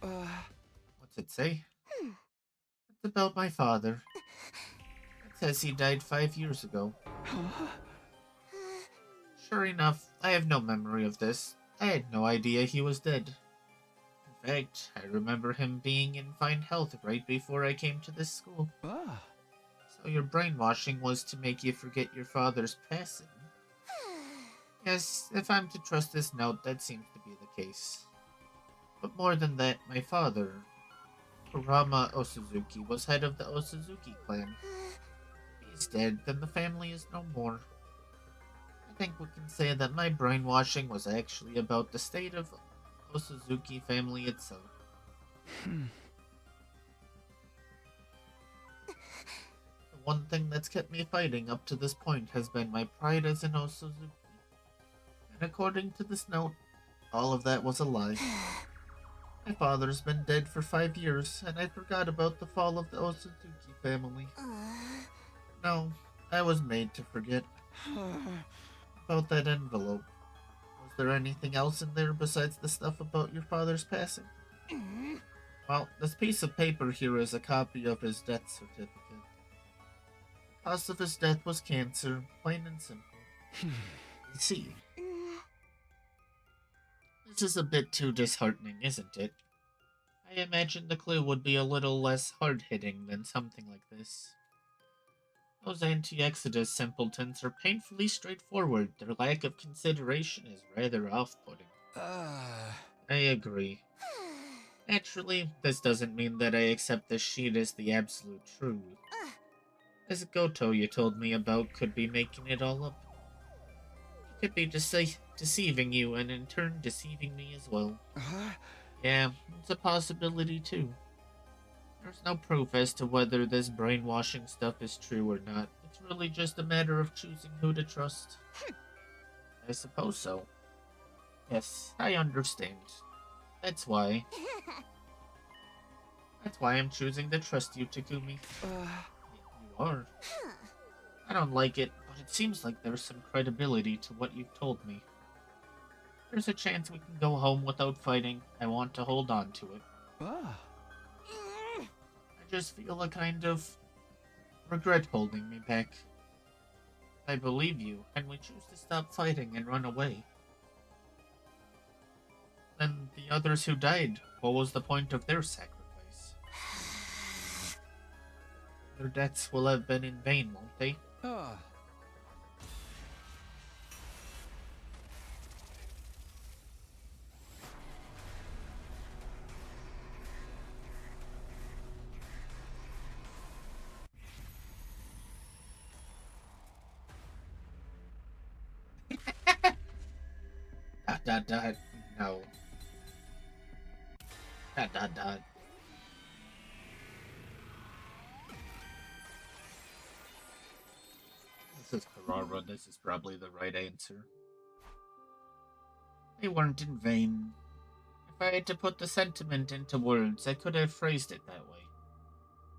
What's it say? It's about my father. It says he died 5 years ago. Sure enough, I have no memory of this. I had no idea he was dead. In fact, I remember him being in fine health right before I came to this school. So your brainwashing was to make you forget your father's passing. Yes, if I'm to trust this note, that seems to be the case. But more than that, my father, Kurama Osuzuki, was head of the Osuzuki clan. If he's dead, then the family is no more. I think we can say that my brainwashing was actually about the state of Osuzuki family itself. The one thing that's kept me fighting up to this point has been my pride as an Osuzuki. And according to this note, all of that was a lie. My father's been dead for 5 years, and I forgot about the fall of the Osuzuki family. No, I was made to forget. About that envelope. Was there anything else in there besides the stuff about your father's passing? Well, this piece of paper here is a copy of his death certificate. The cause of his death was cancer, plain and simple. You see, this is a bit too disheartening, isn't it? I imagine the clue would be a little less hard-hitting than something like this. Those anti-Exodus simpletons are painfully straightforward. Their lack of consideration is rather off-putting. I agree. Naturally, this doesn't mean that I accept this sheet as the absolute truth. This Goto you told me about could be making it all up. He could be deceiving you and in turn deceiving me as well. Yeah, it's a possibility too. There's no proof as to whether this brainwashing stuff is true or not. It's really just a matter of choosing who to trust. I suppose so. Yes, I understand. That's why. That's why I'm choosing to trust you, Takumi. You are. I don't like it, but it seems like there's some credibility to what you've told me. There's a chance we can go home without fighting. I want to hold on to it. I just feel a kind of regret holding me back. I believe you, and we choose to stop fighting and run away. Then the others who died, what was the point of their sacrifice? Their deaths will have been in vain, won't they? Dot dot dot. No. Dot dot dot. This is Carrara. This is probably the right answer. They weren't in vain. If I had to put the sentiment into words, I could have phrased it that way.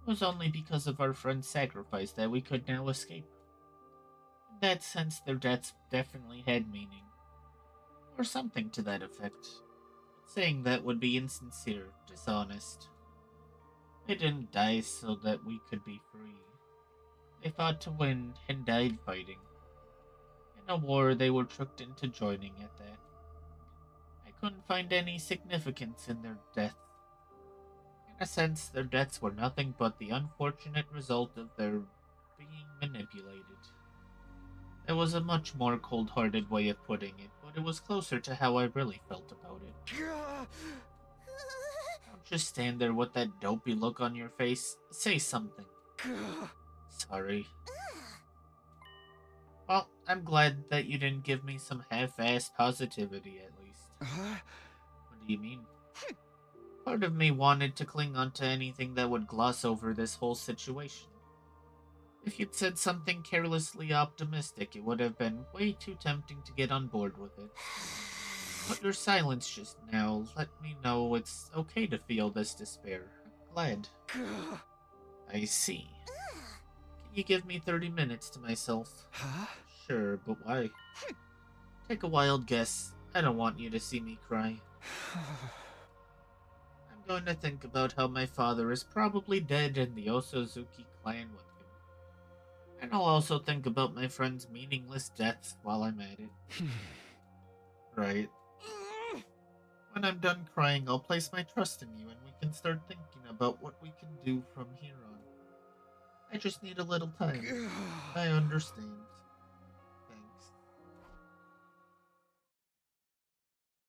It was only because of our friend's sacrifice that we could now escape. In that sense, their deaths definitely had meaning. Or something to that effect. Saying that would be insincere, dishonest. They didn't die so that we could be free. They fought to win and died fighting. In a war they were tricked into joining at that. I couldn't find any significance in their death. In a sense, their deaths were nothing but the unfortunate result of their being manipulated. That was a much more cold-hearted way of putting it, but it was closer to how I really felt about it. Don't just stand there with that dopey look on your face. Say something. Sorry. Well, I'm glad that you didn't give me some half-assed positivity, at least. What do you mean? Part of me wanted to cling onto anything that would gloss over this whole situation. If you'd said something carelessly optimistic, it would have been way too tempting to get on board with it. But your silence just now let me know it's okay to feel this despair. I'm glad. I see. Can you give me 30 minutes to myself? Huh? Sure, but why? Take a wild guess. I don't want you to see me cry. I'm going to think about how my father is probably dead and the Osuzuki clan with him. And I'll also think about my friend's meaningless deaths while I'm at it. Right. When I'm done crying, I'll place my trust in you and we can start thinking about what we can do from here on. I just need a little time. I understand. Thanks.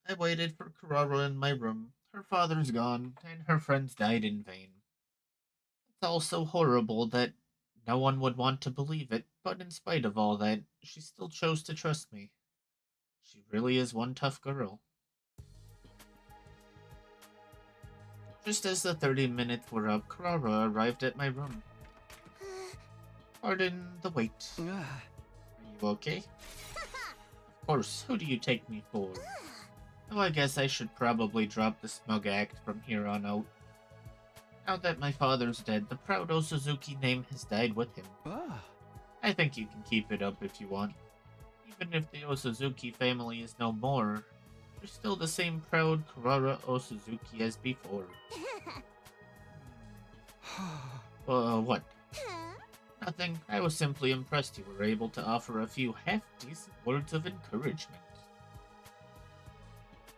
I waited for Carrara in my room. Her father's gone, and her friends died in vain. It's all so horrible that no one would want to believe it, but in spite of all that, she still chose to trust me. She really is one tough girl. Just as the 30 minutes were up, Carrara arrived at my room. Pardon the wait. Are you okay? Of course, who do you take me for? Oh, I guess I should probably drop the smug act from here on out. Now that my father's dead, the proud Osuzuki name has died with him. I think you can keep it up if you want. Even if the Osuzuki family is no more, you're still the same proud Carrara Osuzuki as before. What? Nothing. I was simply impressed you were able to offer a few half-decent words of encouragement.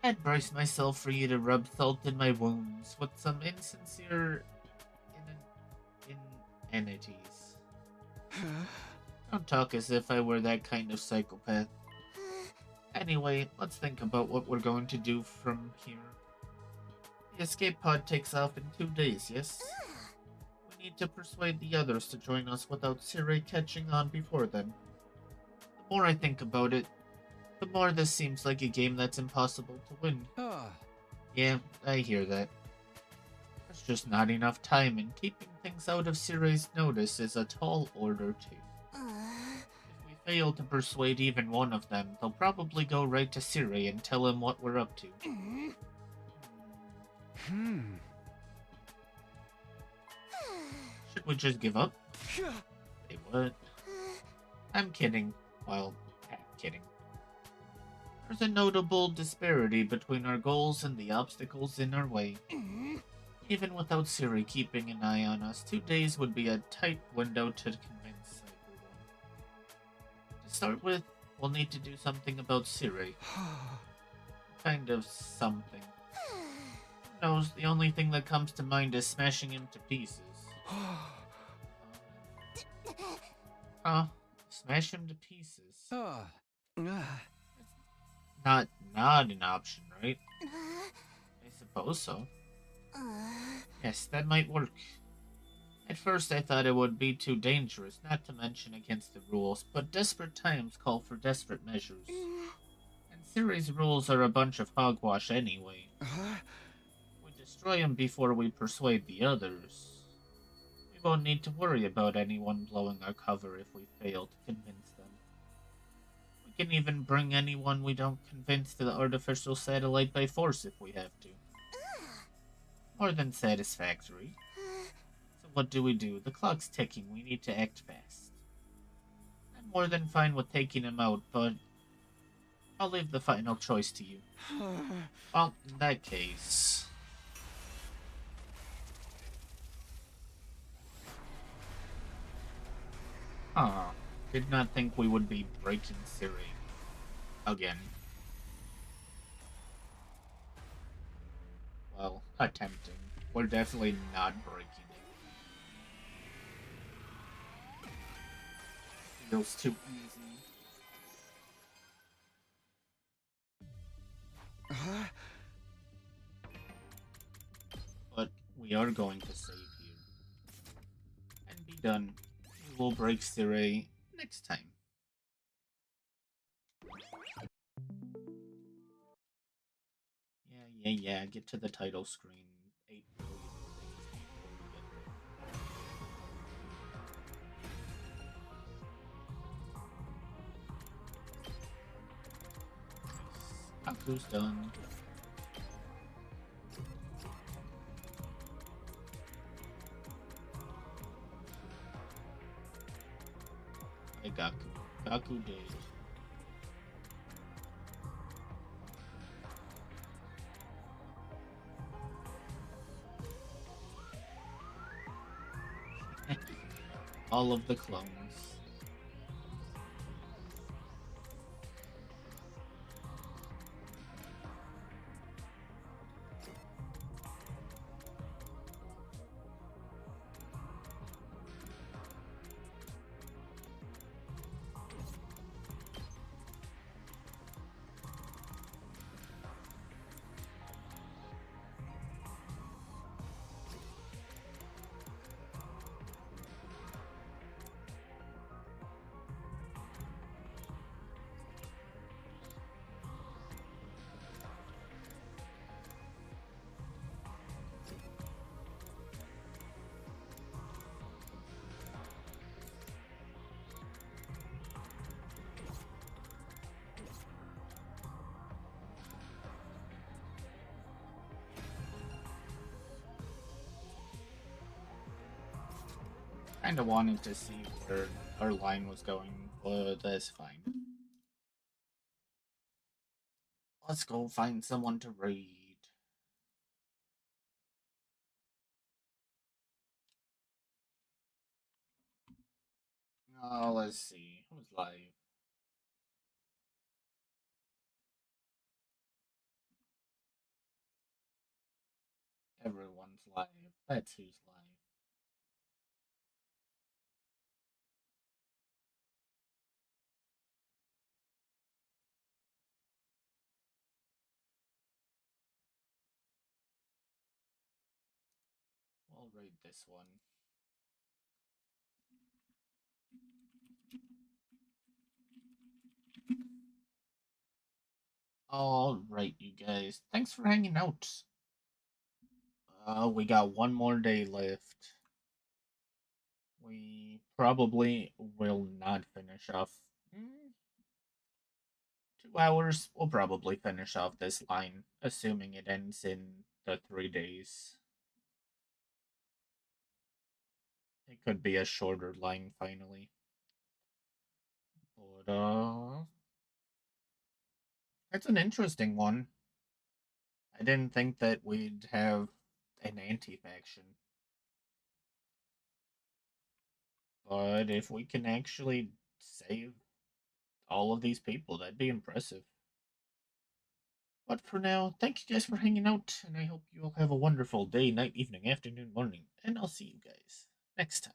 I'd brace myself for you to rub salt in my wounds with some insincere inanities. Don't talk as if I were that kind of psychopath. Anyway, let's think about what we're going to do from here. The escape pod takes off in 2 days, yes? We need to persuade the others to join us without Sirei catching on before then. The more I think about it, the more this seems like a game that's impossible to win. Yeah, I hear that. There's just not enough time, and keeping things out of Sirei's notice is a tall order too. If we fail to persuade even one of them, they'll probably go right to Sirei and tell him what we're up to. Should we just give up? Say what? I'm kidding. Well, half kidding. There's a notable disparity between our goals and the obstacles in our way. Even without Siri keeping an eye on us, 2 days would be a tight window to convince everyone. To start with, we'll need to do something about Siri. Kind of something. Who knows, the only thing that comes to mind is smashing him to pieces. Smash him to pieces. Not an option, right? I suppose so. Yes, that might work. At first I thought it would be too dangerous, not to mention against the rules, but desperate times call for desperate measures. And series rules are a bunch of hogwash anyway. We destroy them before we persuade the others. We won't need to worry about anyone blowing our cover if we fail to convince them. We can even bring anyone we don't convince to the artificial satellite by force if we have to. More than satisfactory. So what do? The clock's ticking. We need to act fast. I'm more than fine with taking him out, but I'll leave the final choice to you. Well, in that case... Did not think we would be breaking Siri. Again. Well, attempting. We're definitely not breaking it. Feels too easy. But we are going to save here. And be done. We will break Siri next time. Yeah, get to the title screen 8 billion things before we get there. Nice. Aku's done. Hey, Gaku. Gaku did. All of the clones. Kinda wanted to see where our line was going, but that's fine. Let's go find someone to raid. Oh, let's see. Who's live? Everyone's live. That's who's live. We'll raid this one. Alright, you guys. Thanks for hanging out. We got one more day left. We probably will not finish off. 2 hours. We'll probably finish off this line, assuming it ends in the 3 days. It could be a shorter line finally. But, it's an interesting one. I didn't think that we'd have an anti-faction. But if we can actually save all of these people, that'd be impressive. But for now, thank you guys for hanging out, and I hope you all have a wonderful day, night, evening, afternoon, morning, and I'll see you guys next time.